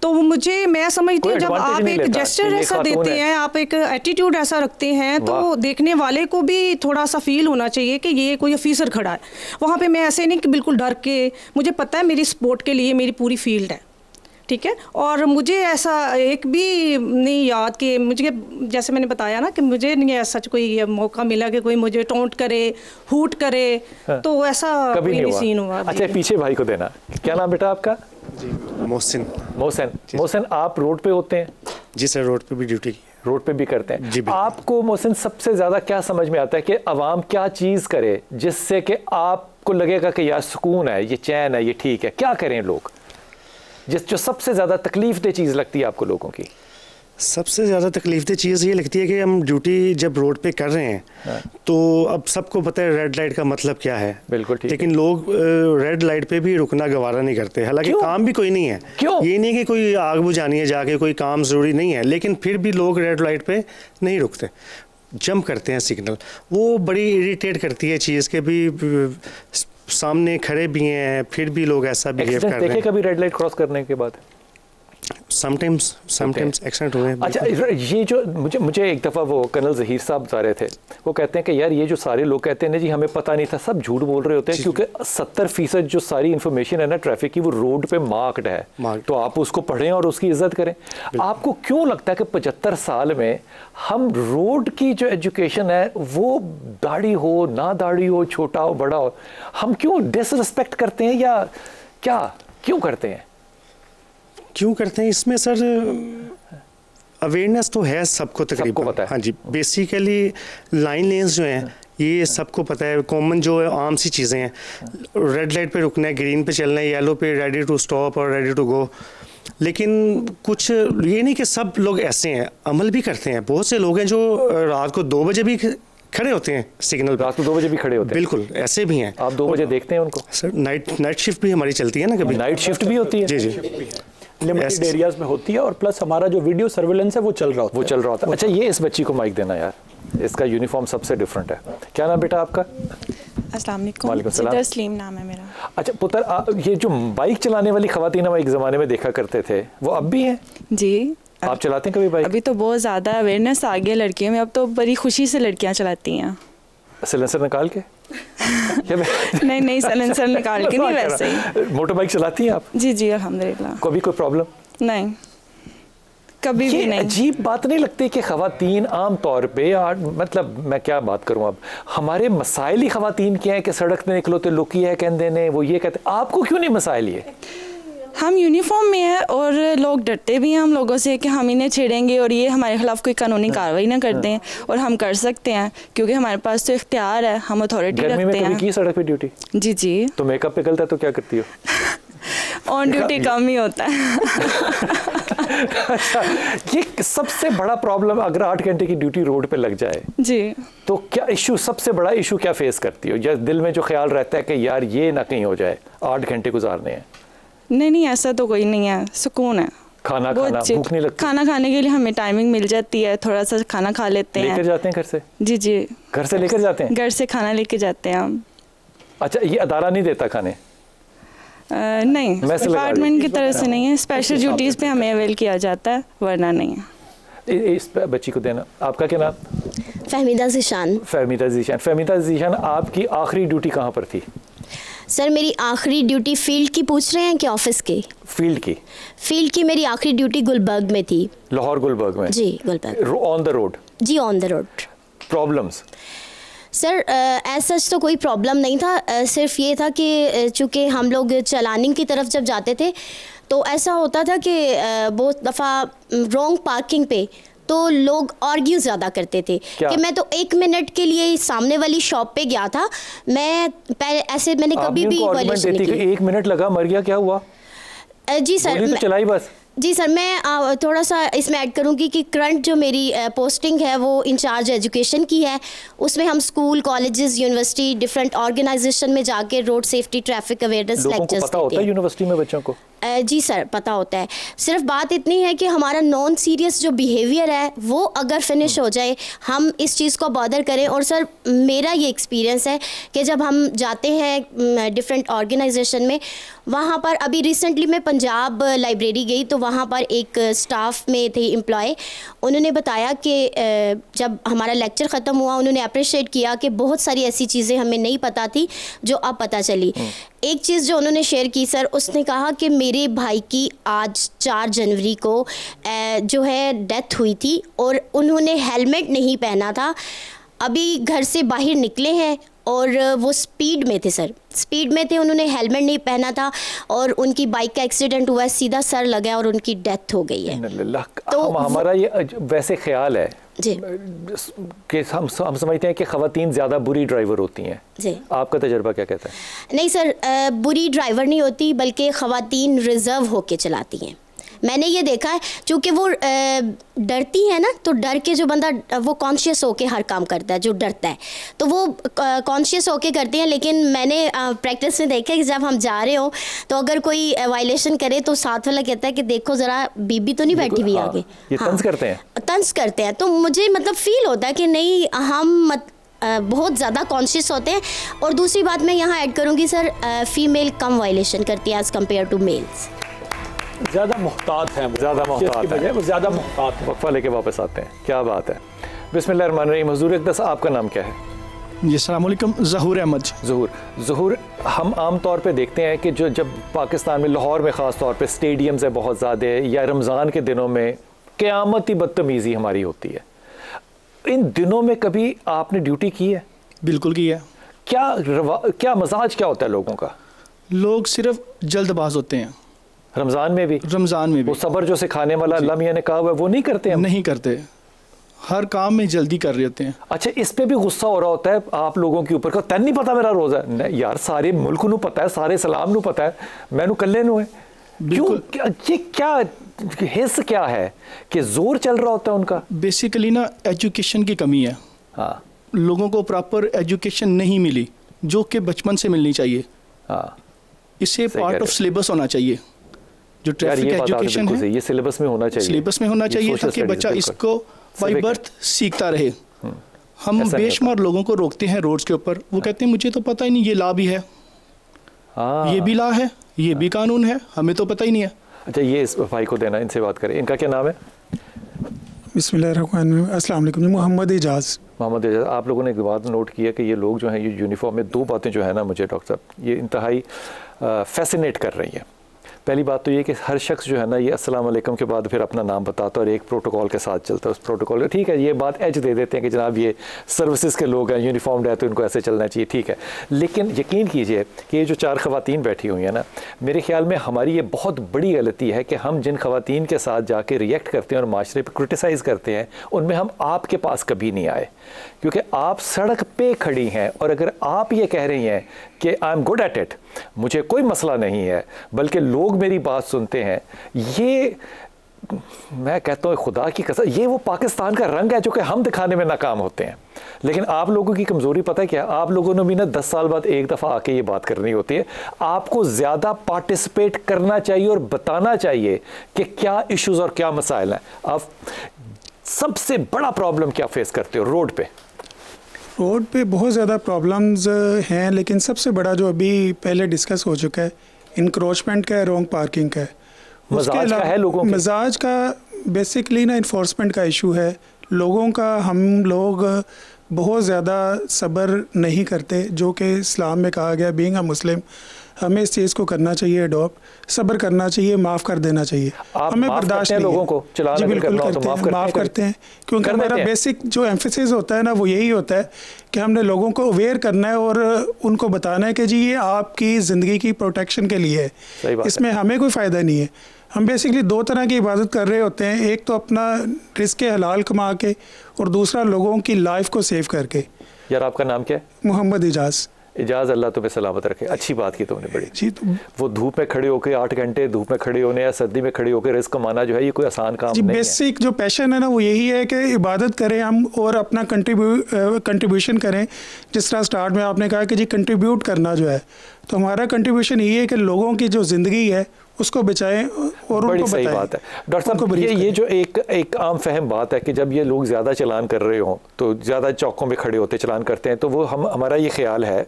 तो मैं समझती हूँ जब आप एक जेस्चर ऐसा देते हैं, आप एक एटीट्यूड ऐसा रखते हैं, तो देखने वाले को भी थोड़ा सा फील होना चाहिए कि ये कोई ऑफिसर खड़ा है वहाँ पे। मैं ऐसे नहीं कि बिल्कुल डर के, मुझे पता है मेरी सपोर्ट के लिए मेरी पूरी फील्ड है, ठीक है। और मुझे ऐसा एक भी नहीं याद कि मुझे, जैसे मैंने बताया ना कि मुझे नहीं ऐसा कोई मौका मिला कि कोई मुझे टोंट करे, हूट करे, तो ऐसा कभी नहीं सीन हुआ। अच्छा, पीछे भाई को देना। क्या नाम बेटा आपका? जी मोहसिन, आप रोड पे होते हैं? जी सर, रोड पे भी ड्यूटी की, रोड पे भी करते हैं जी। आपको मोहसिन सबसे ज़्यादा क्या समझ में आता है कि अवाम क्या चीज़ करे जिससे कि आपको लगेगा कि यार सुकून है, ये चैन है, ये ठीक है? क्या करें लोग, जो सबसे ज़्यादा तकलीफ दे चीज़ लगती है आपको लोगों की? सबसे ज़्यादा तकलीफदेह चीज़ ये लगती है कि हम ड्यूटी जब रोड पे कर रहे हैं तो अब सबको पता है रेड लाइट का मतलब क्या है, बिल्कुल ठीक, लेकिन लोग रेड लाइट पे भी रुकना गवारा नहीं करते। हालांकि काम भी कोई नहीं है, क्यों? ये नहीं कि कोई आग बुझानी है जाके, कोई काम ज़रूरी नहीं है, लेकिन फिर भी लोग रेड लाइट पे नहीं रुकते, जंप करते हैं सिग्नल। वो बड़ी इरिटेट करती है चीज़ के भी, सामने खड़े भी हैं फिर भी लोग ऐसा बिहेव कर रहे हैं। कभी रेड लाइट क्रॉस करने के बाद? समटाइम्स एक्सीडेंट हुए हैं। अच्छा, ये जो मुझे एक दफ़ा वो कर्नल ज़हीर साहब बता रहे थे, वो कहते हैं कि यार ये जो सारे लोग कहते हैं ना जी हमें पता नहीं था, सब झूठ बोल रहे होते हैं, क्योंकि 70% जो सारी इन्फॉर्मेशन है ना ट्रैफिक की, वो रोड पे मार्क्ड है। तो आप उसको पढ़ें और उसकी इज्जत करें। आपको क्यों लगता है कि 75 साल में हम रोड की जो एजुकेशन है, वो दाढ़ी हो ना दाढ़ी हो, छोटा हो बड़ा हो, हम क्यों डिसरिस्पेक्ट करते हैं, या क्या क्यों करते हैं? इसमें सर अवेयरनेस तो है सबको तकरीबन, पता है। हाँ जी, बेसिकली लाइन लेंस जो हैं ये सबको पता है, कॉमन जो है आम सी चीज़ें हैं। रेड लाइट पे रुकना है, ग्रीन पे चलना है, येलो पे रेडी टू स्टॉप और रेडी टू गो। लेकिन कुछ ये नहीं कि सब लोग ऐसे हैं, अमल भी करते हैं। बहुत से लोग हैं जो रात को 2 बजे भी खड़े होते हैं सिग्नल पर। रात को 2 बजे भी खड़े होते हैं? बिल्कुल, ऐसे भी हैं। आप 2 बजे देखते हैं उनको? सर नाइट शिफ्ट भी हमारी चलती है ना, कभी नाइट शिफ्ट भी होती है? जी, लिमिटेड एरियाज में होती है, और प्लस हमारा जो वीडियो सर्वेलेंस है वो चल रहा होता है। अच्छा, ये इस बच्ची को माइक देना यार, इसका यूनिफॉर्म सबसे डिफरेंट है। क्या नाम बेटा आपका? अस्सलाम वालेकुम, तस्लीम नाम है मेरा। अच्छा पुत्र, ये जो बाइक चलाने वाली खवातीन हम एक ज़माने में देखा करते थे, वो अब भी हैं? जी। आप चलाते हैं कभी बाइक? अभी तो बहुत ज़्यादा अवेयरनेस आ गई है लड़कियों में, अब तो बड़ी खुशी से लड़कियां चलाती हैं। सिलेंसर निकाल के? नहीं सिलेंसर निकाल के नहीं, वैसे ही। मोटर बाइक चलाती हैं आप? जी जी अल्हम्दुलिल्लाह। कभी कोई प्रॉब्लम? नहीं, कभी भी नहीं। अजीब बात नहीं लगती कि ख़वातीन आम तौर पे, मतलब मैं क्या बात करूं, अब हमारे मसाइल ही ख़वातीन के हैं कि सड़क पे निकलो तो लुकी है कहते ने, वो ये कहते, आपको क्यों नहीं मसाइल ये? हम यूनिफॉर्म में हैं और लोग डरते भी हैं हम लोगों से कि हम इन्हें छेड़ेंगे और ये हमारे खिलाफ कोई कानूनी कार्रवाई ना कर दें, और हम कर सकते हैं क्योंकि हमारे पास तो इख्तियार है, हम अथॉरिटी रखते हैं। गर्मी में कभी की सड़क पे ड्यूटी? जी जी। तो मेकअप पिघलता है तो क्या करती हो? ऑन ड्यूटी कम ही होता है। अच्छा, ये सबसे बड़ा प्रॉब्लम, अगर 8 घंटे की ड्यूटी रोड पे लग जाए जी, तो क्या इशू, सबसे बड़ा इशू क्या फेस करती हो? या दिल में जो ख्याल रहता है कि यार ये ना कहीं हो जाए, 8 घंटे गुजारने हैं? नहीं ऐसा तो कोई नहीं है, सुकून है। खाना भूख नहीं लगती? खाना खाने के लिए हमें टाइमिंग मिल जाती है, थोड़ा सा खाना खा लेते हैं। लेकर जाते हैं घर से? जी जी, घर से लेकर जाते हैं? घर से खाना लेके जाते हैं हम। अच्छा, ये अदारा नहीं देता खाने? नहीं, डिपार्टमेंट की तरफ से नहीं है, स्पेशल ड्यूटीज़ पे हमें अवेल किया जाता है, वरना नहीं है। इस बच्ची को देना। आपका क्या नाम? फहमीदा ज़ीशान। फहमीदा ज़ीशान, आपकी आखिरी ड्यूटी कहाँ पर थी? सर मेरी आखिरी ड्यूटी फील्ड की पूछ रहे हैं कि ऑफिस की? फील्ड की मेरी आखिरी ड्यूटी गुलबर्ग में थी। लाहौर गुलबर्ग में? जी गुलबर्ग। On the road? जी on the road. Problems? Sir as such तो कोई प्रॉब्लम नहीं था, सिर्फ ये था कि चूँकि हम लोग चलानिंग की तरफ जब जाते थे तो ऐसा होता था कि बहुत दफ़ा रॉन्ग पार्किंग पे तो लोग आर्ग्यू ज़्यादा करते थे कि मैं तो 1 मिनट के लिए सामने वाली शॉप पे गया था, मैंने कभी भी वायलेशन नहीं की। 1 मिनट लगा, मर गया, क्या हुआ? जी सर, तो चलाई बस। जी सर, मैं थोड़ा सा इसमें ऐड करूंगी कि करंट जो मेरी पोस्टिंग है वो इंचार्ज एजुकेशन की है। उसमें हम school, colleges, university, different organisation में जाके road safety, traffic awareness lectures देते हैं। होता है यूनिवर्सिटी में बच्चों को? जी सर पता होता है। सिर्फ बात इतनी है कि हमारा नॉन सीरियस जो बिहेवियर है वो अगर फिनिश हो जाए, हम इस चीज़ को बॉदर करें। और सर मेरा ये एक्सपीरियंस है कि जब हम जाते हैं डिफरेंट ऑर्गेनाइजेशन में, वहाँ पर अभी रिसेंटली मैं पंजाब लाइब्रेरी गई तो वहाँ पर एक स्टाफ में थे एम्प्लॉय, उन्होंने बताया कि जब हमारा लेक्चर ख़त्म हुआ उन्होंने अप्रिशिएट किया कि बहुत सारी ऐसी चीज़ें हमें नहीं पता थी जो अब पता चली। एक चीज़ जो उन्होंने शेयर की सर, उसने कहा कि मेरे भाई की आज 4 जनवरी को जो है डेथ हुई थी और उन्होंने हेलमेट नहीं पहना था। अभी घर से बाहर निकले हैं और वो स्पीड में थे सर, स्पीड में थे, उन्होंने हेलमेट नहीं पहना था और उनकी बाइक का एक्सीडेंट हुआ, सीधा सर लगा और उनकी डेथ हो गई है। तो हमारा ये वैसे ख्याल है जी कि हम समझते हैं कि ख़वातीन ज़्यादा बुरी ड्राइवर होती हैं जी, आपका तजर्बा क्या कहता है? नहीं सर, बुरी ड्राइवर नहीं होती बल्कि ख़वातीन रिजर्व होके चलाती हैं। मैंने ये देखा है, चूँकि वो डरती है ना, तो डर के जो बंदा वो कॉन्शियस होके हर काम करता है, जो डरता है तो वो कॉन्शियस होके करते हैं। लेकिन मैंने प्रैक्टिस में देखा कि जब हम जा रहे हो तो अगर कोई वायलेशन करे तो साथ वाला कहता है कि देखो ज़रा बीबी तो नहीं बैठी हुई आगे। ये तंज करते हैं? तंज करते हैं। तो मुझे मतलब फील होता है कि नहीं, हम बहुत ज़्यादा कॉन्शियस होते हैं। और दूसरी बात मैं यहाँ ऐड करूँगी सर, फीमेल कम वायलेशन करती है एज़ कम्पेयर टू मेल्स। ज़्यादा मुहतात हैं, ज़्यादा मुहतात हैं। वक्फा लेके वापस आते हैं। क्या बात है। बिस्मिल्लाहिर्रहमानिर्रहीम। हुजूर अक़दस, आपका नाम क्या है? जी अस्सलाम वालेकुम, ज़हूर अहमद। ज़हूर, हम आम तौर पे देखते हैं कि जो जब पाकिस्तान में लाहौर में ख़ास तौर पे स्टेडियम्स है बहुत ज़्यादा, या रमज़ान के दिनों में क़यामती बदतमीज़ी हमारी होती है। इन दिनों में कभी आपने ड्यूटी की है? बिल्कुल की है। क्या मजाज क्या होता है लोगों का? लोग सिर्फ जल्दबाज होते हैं। रमज़ान में भी? रमज़ान में भी। वो सब्र जो सिखाने वाला अल्लाह मियां ने कहा हुआ है वो नहीं करते हैं? नहीं करते, हर काम में जल्दी कर रहे होते हैं। अच्छा, इस पे भी गुस्सा हो रहा होता है आप लोगों के ऊपर, तैन नहीं पता मेरा रोज़ा है? यार सारे मुल्क नू पता है, सारे सलाम नू पता है, मैनू कल्ले नू है। क्यों? ये क्या हिस्स क्या है कि जोर चल रहा होता है उनका? बेसिकली ना एजुकेशन की कमी है। हाँ, लोगों को प्रॉपर एजुकेशन नहीं मिली जो कि बचपन से मिलनी चाहिए। हाँ, इससे पार्ट ऑफ सिलेबस होना चाहिए। जो ट्रैफिक एजुकेशन है ये सिलेबस में होना चाहिए, सिलेबस में होना चाहिए ताकि बच्चा इसको बाय बर्थ सीखता रहे। हम बेशुमार लोगों को रोकते हैं रोड्स के ऊपर, वो कहते हैं मुझे तो पता ही नहीं, ये लॉ भी है, ये भी लॉ है, ये भी कानून है, हमें तो पता ही नहीं है। अच्छा, ये इस भाई को देना, इनसे बात करें। इनका क्या नाम है? बिस्मिल्लाहिर्रहमानिर्रहीम। अस्सलाम वालेकुम। मोहम्मद एजाज। मोहम्मद एजाज, आप लोगों ने एक बात नोट किया कि ये लोग जो हैं ये यूनिफॉर्म में दो बातें जो है ना मुझे डॉक्टर साहब ये इंतहाई फैसिनेट कर रही हैं। पहली बात तो ये कि हर शख्स जो है ना ये अस्सलाम वालेकुम के बाद फिर अपना नाम बताता है और एक प्रोटोकॉल के साथ चलता है। उस प्रोटोकॉल ठीक है, ये बात एज दे देते हैं कि जनाब ये सर्विसेज के लोग हैं, यूनिफॉर्म्ड है तो इनको ऐसे चलना चाहिए, ठीक है। लेकिन यकीन कीजिए कि ये जो 4 ख़वातीन बैठी हुई हैं ना, मेरे ख्याल में हमारी ये बहुत बड़ी गलती है कि हम जिन ख़वातीन के साथ जाके रिएक्ट करते हैं और माशरे पर क्रिटिसाइज़ करते हैं उनमें हम आपके पास कभी नहीं आए, क्योंकि आप सड़क पे खड़ी हैं और अगर आप ये कह रही हैं कि I am good at it, मुझे कोई मसला नहीं है, बल्कि लोग मेरी बात सुनते हैं, ये मैं कहता हूँ खुदा की कसम ये वो पाकिस्तान का रंग है जो कि हम दिखाने में नाकाम होते हैं। लेकिन आप लोगों की कमज़ोरी पता है क्या, आप लोगों ने भी ना 10 साल बाद एक दफ़ा आके ये बात करनी होती है। आपको ज़्यादा पार्टिसिपेट करना चाहिए और बताना चाहिए कि क्या इश्यूज़ और क्या मसाइल हैं। आप सबसे बड़ा प्रॉब्लम क्या फेस करते हो रोड पे? रोड पे बहुत ज़्यादा प्रॉब्लम्स हैं, लेकिन सबसे बड़ा जो अभी पहले डिस्कस हो चुका है इंक्रोचमेंट का है, रॉन्ग पार्किंग का है, मजाज का है, लोगों मजाज का बेसिकली ना इन्फोर्समेंट का इशू है लोगों का। हम लोग बहुत ज़्यादा सब्र नहीं करते, जो कि इस्लाम में कहा गया बीइंग अ मुस्लिम हमें इस चीज़ को करना चाहिए अडॉप्ट, सब्र करना चाहिए, माफ़ कर देना चाहिए। हमें बर्दाश्त नहीं लोगों को चलाना जी बिल्कुल करते हैं, माफ़ करते हैं, क्योंकि हमारा बेसिक जो एम्फेसिस होता है ना वो यही होता है कि हमने लोगों को अवेयर करना है और उनको बताना है कि जी ये आपकी ज़िंदगी की प्रोटेक्शन के लिए है, इसमें हमें कोई फ़ायदा नहीं है। हम बेसिकली 2 तरह की इबादत कर रहे होते हैं, एक तो अपना रिस्क हलाल कमा के और दूसरा लोगों की लाइफ को सेव करके। यार आपका नाम क्या है? मोहम्मद एजाज। एजाज, अल्लाह तुम्हें सलामत रखे। अच्छी बात की तुमने बड़ी जी। तो वो धूप में खड़े होकर 8 घंटे धूप में खड़े होने या सर्दी में खड़े होकर रिस्क कमाना जो है ये कोई आसान काम नहीं है। बेसिक जो पैशन है ना वो यही है कि इबादत करें हम और अपना कंट्रीब्यूशन करें। जिस तरह स्टार्ट में आपने कहा कि जी कंट्रीब्यूट करना जो है, तो हमारा कंट्रीब्यूशन यही है कि लोगों की जो ज़िंदगी है उसको बचाएं और बड़ी उनको सही बताएं। बात है डॉक्टर साहब। ये जो एक आम फहम बात है कि जब ये लोग ज़्यादा चलान कर रहे हों तो ज़्यादा चौकों में खड़े होते चलान करते हैं, तो वो हमारा ये ख्याल है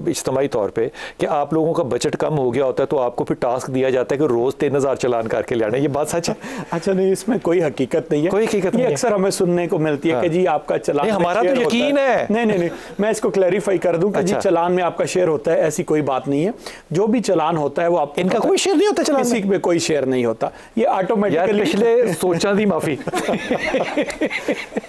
इज्तिमाई तौर पे कि आप लोगों का बजट कम हो गया होता है तो आपको फिर टास्क दिया जाता है कि रोज़ 3000 चलान करके ले आना। ये बात सच है? अच्छा नहीं, इसमें कोई हकीकत नहीं है, कोई हकीकत नहीं। अक्सर हमें सुनने को मिलती है कि जी आपका चलान हमारा तो यकीन है। नहीं, मैं इसको क्लैरिफाई कर दूं कि जी चलान में आपका शेयर होता है, ऐसी कोई बात नहीं है। जो भी चलान होता है वो आप इनका कोई शेयर नहीं होता, चलान किसी में कोई शेयर नहीं होता, ये ऑटोमेटिकली। पिछले सोचा दी माफी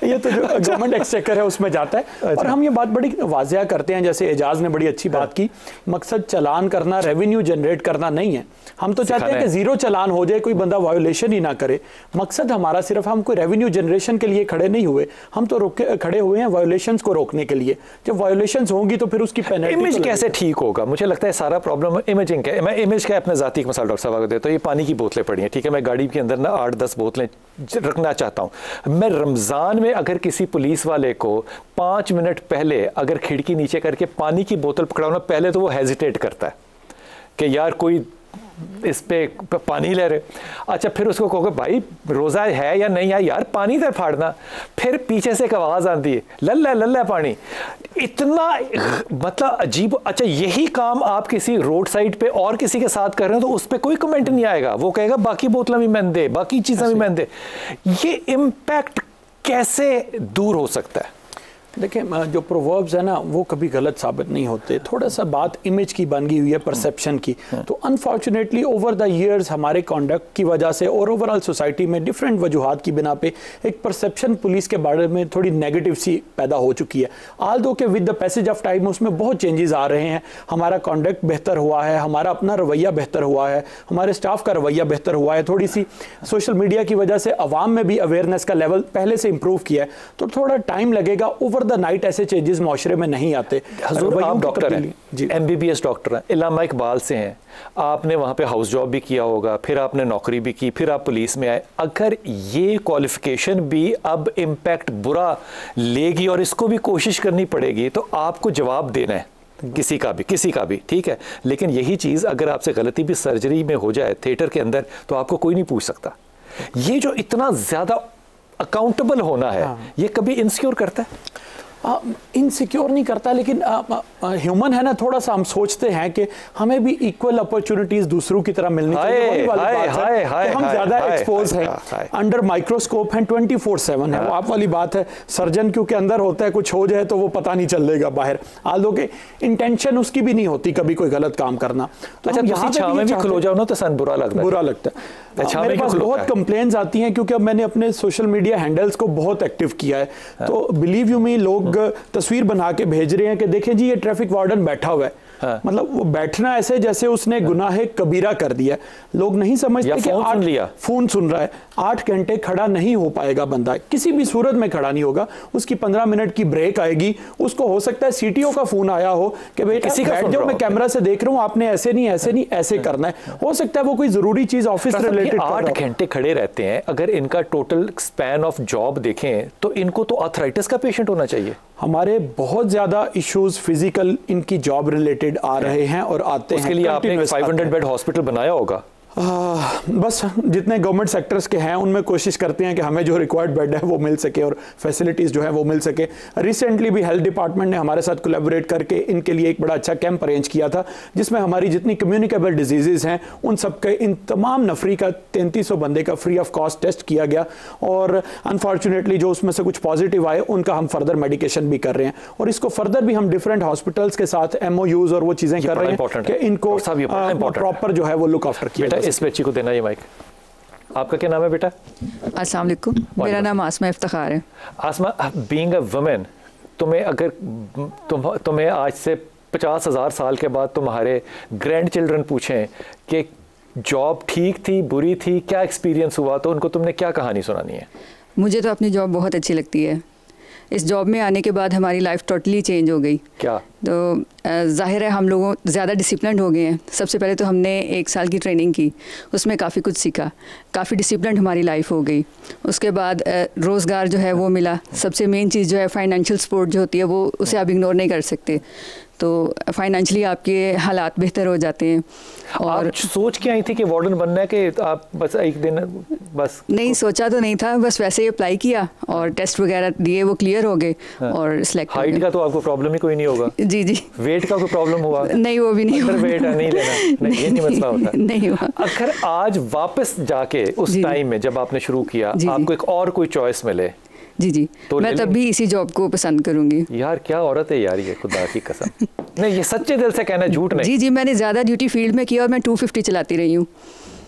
ये तो जो गवर्नमेंट एक्सचेकर है उसमें जाता है। और हम ये बात बड़ी वाज़िया करते हैं, जैसे एजाज ने बड़ी अच्छी बात की, मकसद चलान करना, रेवेन्यू जनरेट करना नहीं है। हम तो चाहते हैं कि जीरो चलान हो जाए, कोई बंदा वायोलेशन ही ना करे। मकसद हमारा सिर्फ, हम कोई रेवेन्यू जनरेशन के लिए खड़े नहीं हुए, हम तो खड़े हुए हैं वायोलेशंस को रोकने के लिए। जब वायोलेशंस होंगी तो फिर उसकी पेनल्टी। इमेज कैसे ठीक होगा? मुझे लगता है सारा प्रॉब्लम इमेजिंग का। मैं इमेज का अपने जाती मसाला डॉक्टर साहब को देता हूँ। ये पानी की बोतलें पड़ी हैं, ठीक है, मैं गाड़ी के अंदर ना 8-10 बोतलें रखना चाहता हूँ। मैं रमज़ान में अगर किसी पुलिस वाले को 5 मिनट पहले अगर खिड़की नीचे करके पानी की बोतल पकड़ाऊँ ना, पहले तो वो हेजिटेट करता है कि यार कोई इस पे पानी ले रहे। अच्छा, फिर उसको कहोगे भाई रोज़ा है या नहीं है, यार पानी तो फाड़ना। फिर पीछे से एक आवाज़ आती है, लल्ला लल्ला पानी। इतना मतलब अजीब। अच्छा, यही काम आप किसी रोड साइड पे और किसी के साथ कर रहे हो तो उस पर कोई कमेंट नहीं आएगा, वो कहेगा बाकी बोतलें भी मैंने दे, बाकी चीज़ें भी मैंने दे। ये इम्पैक्ट कैसे दूर हो सकता है? देखिए, जो प्रोवर्ब्स है ना वो कभी गलत साबित नहीं होते। थोड़ा सा बात इमेज की बन गई हुई है, परसेप्शन की। तो अनफॉर्चुनेटली ओवर द ईयर्स हमारे कॉन्डक्ट की वजह से और ओवरऑल सोसाइटी में डिफरेंट वजूहात की बिना पे एक परसेप्शन पुलिस के बारे में थोड़ी नेगेटिव सी पैदा हो चुकी है। आल दो के with the passage of time उसमें बहुत चेंजेस आ रहे हैं। हमारा कॉन्डक्ट बेहतर हुआ है, हमारा अपना रवैया बेहतर हुआ है, हमारे स्टाफ का रवैया बेहतर हुआ है। थोड़ी सी सोशल मीडिया की वजह से अवाम में भी अवेयरनेस का लेवल पहले से इंप्रूव किया है। तो थोड़ा टाइम लगेगा, ओवर द नाइट ऐसे चेंजेस माशरे में नहीं आते। हजूर आप डॉक्टर हैं, MBBS डॉक्टर हैं, इलामा इकबाल से हैं, आपने वहाँ पे हाउस जॉब भी किया होगा, फिर आपने नौकरी भी की, फिर आप पुलिस में आए। अगर ये क्वालिफिकेशन भी अब इम्पैक्ट बुरा लेगी और इसको भी कोशिश करनी पड़ेगी तो आपको जवाब देना है किसी का भी, ठीक है। लेकिन यही चीज़ अगर आपसे गलती भी सर्जरी में हो जाए थिएटर के अंदर तो आपको कोई नहीं पूछ सकता। ये जो इतना ज़्यादा अकाउंटेबल होना है, ये कभी इंसिक्योर करता है? इनसिक्योर नहीं करता, लेकिन ह्यूमन है ना, थोड़ा सा हम सोचते हैं कि हमें भी इक्वल अपॉर्चुनिटीज दूसरों की तरह मिलनी चाहिए। वही वाली बात है कि हम ज्यादा एक्सपोज हैं, अंडर माइक्रोस्कोप हैं, 24/7 है। वो आप वाली बात है, सर्जन क्योंकि अंदर होता है, कुछ हो जाए तो वो पता नहीं चलेगा बाहर, आलो के इंटेंशन उसकी भी नहीं होती कभी कोई गलत काम करना। तो अच्छा, यहाँ में भी खलो जाओ ना तो सन बुरा लगता है। मेरे पास बहुत कंप्लेंट्स आती हैं क्योंकि अब मैंने अपने सोशल मीडिया हैंडल्स को बहुत एक्टिव किया है। तो बिलीव यू मी, लोग तस्वीर बना के भेज रहे हैं कि देखें जी ये ट्रैफिक वार्डन बैठा हुआ है। मतलब वो बैठना ऐसे जैसे उसने गुनाह कबीरा कर दिया। लोग नहीं समझते कि फोन सुन रहा है, 8 घंटे खड़ा नहीं हो पाएगा बंदा, किसी भी सूरत में खड़ा नहीं होगा। उसकी 15 मिनट की ब्रेक आएगी, उसको हो सकता है सीटीओ का फोन आया हो कि बेटा बैठ जाओ, मैं कैमरा से देख रहा हूं, आपने ऐसे नहीं ऐसे करना है। हो सकता है वो कोई जरूरी चीज ऑफिस रिलेटेड। 8 घंटे खड़े रहते हैं, अगर इनका टोटल स्पैन ऑफ जॉब देखें तो इनको तो आर्थराइटिस का पेशेंट होना चाहिए। हमारे बहुत ज्यादा इश्यूज फिजिकल इनकी जॉब रिलेटेड आ रहे हैं और आते हैं। उसके लिए आपने 500 बेड हॉस्पिटल बनाया होगा? बस जितने गवर्नमेंट सेक्टर्स के हैं उनमें कोशिश करते हैं कि हमें जो रिक्वायर्ड बेड है वो मिल सके और फैसिलिटीज़ जो है वो मिल सके। रिसेंटली भी हेल्थ डिपार्टमेंट ने हमारे साथ कोलैबोरेट करके इनके लिए एक बड़ा अच्छा कैंप अरेंज किया था, जिसमें हमारी जितनी कम्युनिकेबल डिजीज़ हैं उन सब के, इन तमाम नफरी का 3300 बंदे का फ्री ऑफ कॉस्ट टेस्ट किया गया। और अनफॉर्चुनेटली जो उसमें से कुछ पॉजिटिव आए उनका हम फर्दर मेडिकेशन भी कर रहे हैं, और इसको फर्दर भी हम डिफरेंट हॉस्पिटल्स के साथ MOUs और वो चीज़ें कर रहे हैं कि इनको प्रॉपर जो है वो लुक आफ्टर किया। इस बच्ची को देना ये माइक। आपका क्या नाम है बेटा? अस्सलाम वालेकुम, मेरा नाम आसमा इफ्तिखार है। आसमा, बीइंग अ वुमेन, तुम्हें अगर तुम्हें आज से 50,000 साल के बाद तुम्हारे ग्रैंड चिल्ड्रन पूछें कि जॉब ठीक थी, बुरी थी, क्या एक्सपीरियंस हुआ, तो उनको तुमने क्या कहानी सुनानी है? मुझे तो अपनी जॉब बहुत अच्छी लगती है। इस जॉब में आने के बाद हमारी लाइफ टोटली चेंज हो गई। क्या? तो ज़ाहिर है हम लोगों ज़्यादा डिसिप्लिन हो गए हैं। सबसे पहले तो हमने 1 साल की ट्रेनिंग की, उसमें काफ़ी कुछ सीखा, काफ़ी डिसिप्लिन हमारी लाइफ हो गई। उसके बाद रोज़गार जो है वो मिला। सबसे मेन चीज़ जो है फाइनेंशियल सपोर्ट जो होती है वो उसे आप इग्नोर नहीं कर सकते, तो फाइनेंशियली आपके हालात बेहतर हो जाते हैं। और आप सोच के आई थी कि वार्डन बनना है कि आप बस एक दिन बस? नहीं, सोचा तो नहीं था, बस वैसे ही अप्लाई किया और टेस्ट वगैरह दिए, वो क्लियर हो गए और सिलेक्ट। हाइट का तो आपको प्रॉब्लम ही कोई नहीं होगा? जी जी। वेट का कोई प्रॉब्लम हुआ? नहीं, वो भी नहीं हुआ। वेट नहीं लेना, नहीं, ये नहीं मसला होता। नहीं हुआ। अगर आज वापस जाके उस टाइम में जब आपने शुरू किया आपको एक और कोई चॉइस मिले? जी जी, तो मैं तब भी इसी जॉब को पसंद करूंगी। यार क्या औरत है यार ये, खुदा की कसम। नहीं, ये सच्चे दिल से कहना, झूठ नहीं। जी जी, मैंने ज्यादा ड्यूटी फील्ड में किया और मैं 250 चलाती रही हूँ।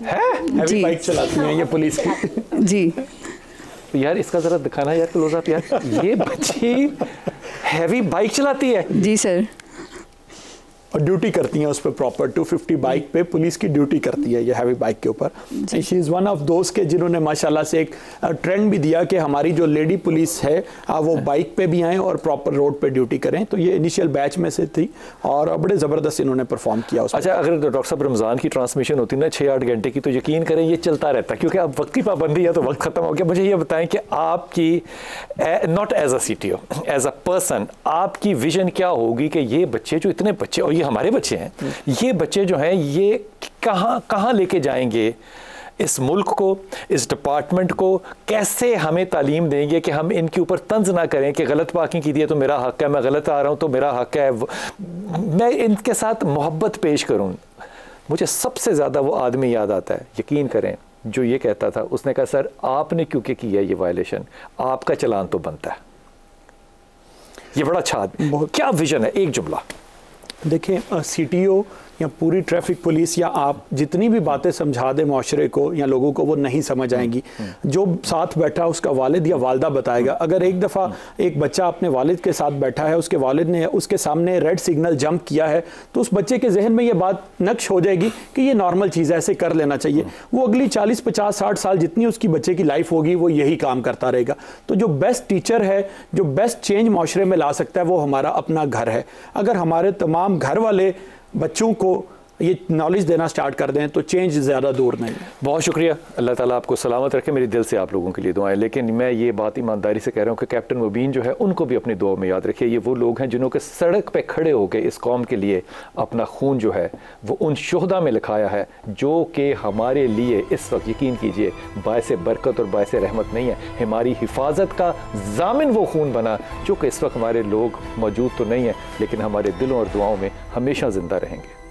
हैवी बाइक चलाती हैं ये पुलिस की। जी यार इसका जरा दिखाना यार क्लोज अप यार। ये बच्ची हैवी बाइक चलाती है? जी सर। और ड्यूटी करती हैं उस पर प्रॉपर 250 बाइक पे पुलिस की ड्यूटी करती है ये हैवी बाइक के ऊपर। She is one of those के जिन्होंने माशाल्लाह से एक ट्रेंड भी दिया कि हमारी जो लेडी पुलिस है वो बाइक पे भी आएँ और प्रॉपर रोड पे ड्यूटी करें। तो ये इनिशियल बैच में से थी और बड़े ज़बरदस्त इन्होंने परफॉर्म किया उसमें। अच्छा, अगर डॉक्टर साहब रमज़ान की ट्रांसमिशन होती ना 6-8 घंटे की, तो यकीन करें ये चलता रहता, क्योंकि अब वक्त की पाबंदी है तो वक्त ख़त्म हो गया। मुझे ये बताएं कि आपकी not as a CTO, as a person, आपकी विजन क्या होगी कि ये बच्चे जो इतने बच्चे, और ये हमारे बच्चे हैं, ये बच्चे जो हैं ये कहाँ लेके जाएंगे इस मुल्क को, इस डिपार्टमेंट को? कैसे हमें तालीम देंगे कि हम इनके ऊपर तंज ना करें कि गलत पार्किंग की दिया तो मेरा हक है, मैं गलत आ रहा हूं तो मेरा हक है, मैं इनके साथ मोहब्बत पेश करूं। मुझे सबसे ज़्यादा वो आदमी याद आता है, यकीन करें, जो ये कहता था, उसने कहा सर आपने क्योंकि किया ये वायलेशन, आपका चलान तो बनता है। ये बड़ा अच्छा आदमी। क्या विजन है? एक जुमला। देखें, CTO या पूरी ट्रैफिक पुलिस या आप जितनी भी बातें समझा दें माशरे को या लोगों को, वो नहीं समझ आएंगी। जो साथ बैठा उसका वालिद या वालदा बताएगा। अगर एक दफ़ा एक बच्चा अपने वालिद के साथ बैठा है, उसके वालिद ने उसके सामने रेड सिग्नल जंप किया है, तो उस बच्चे के जहन में ये बात नक्श हो जाएगी कि ये नॉर्मल चीज़ है, ऐसे कर लेना चाहिए। वो अगली 40, 50, 60 साल जितनी उसकी बच्चे की लाइफ होगी वो यही काम करता रहेगा। तो जो बेस्ट टीचर है, जो बेस्ट चेंज माशरे में ला सकता है, वो हमारा अपना घर है। अगर हमारे तमाम घर वाले बच्चों को ये नॉलेज देना स्टार्ट कर दें तो चेंज ज़्यादा दूर नहीं है। बहुत शुक्रिया, अल्लाह ताला आपको सलामत रखे, मेरी दिल से आप लोगों के लिए दुआएं। लेकिन मैं ये बात ईमानदारी से कह रहा हूँ कि कैप्टन मुबीन जो है उनको भी अपनी दुआ में याद रखिए। ये वो लोग हैं जिन्हों के सड़क पे खड़े होकर इस कौम के लिए अपना खून जो है वो उन शुहदा में लिखाया है, जो कि हमारे लिए इस वक्त यकीन कीजिए बायस बरकत और बायस रहमत नहीं है, हमारी हिफाजत का ज़ामिन वो खून बना जो कि इस वक्त हमारे लोग मौजूद तो नहीं है लेकिन हमारे दिलों और दुआओं में हमेशा ज़िंदा रहेंगे।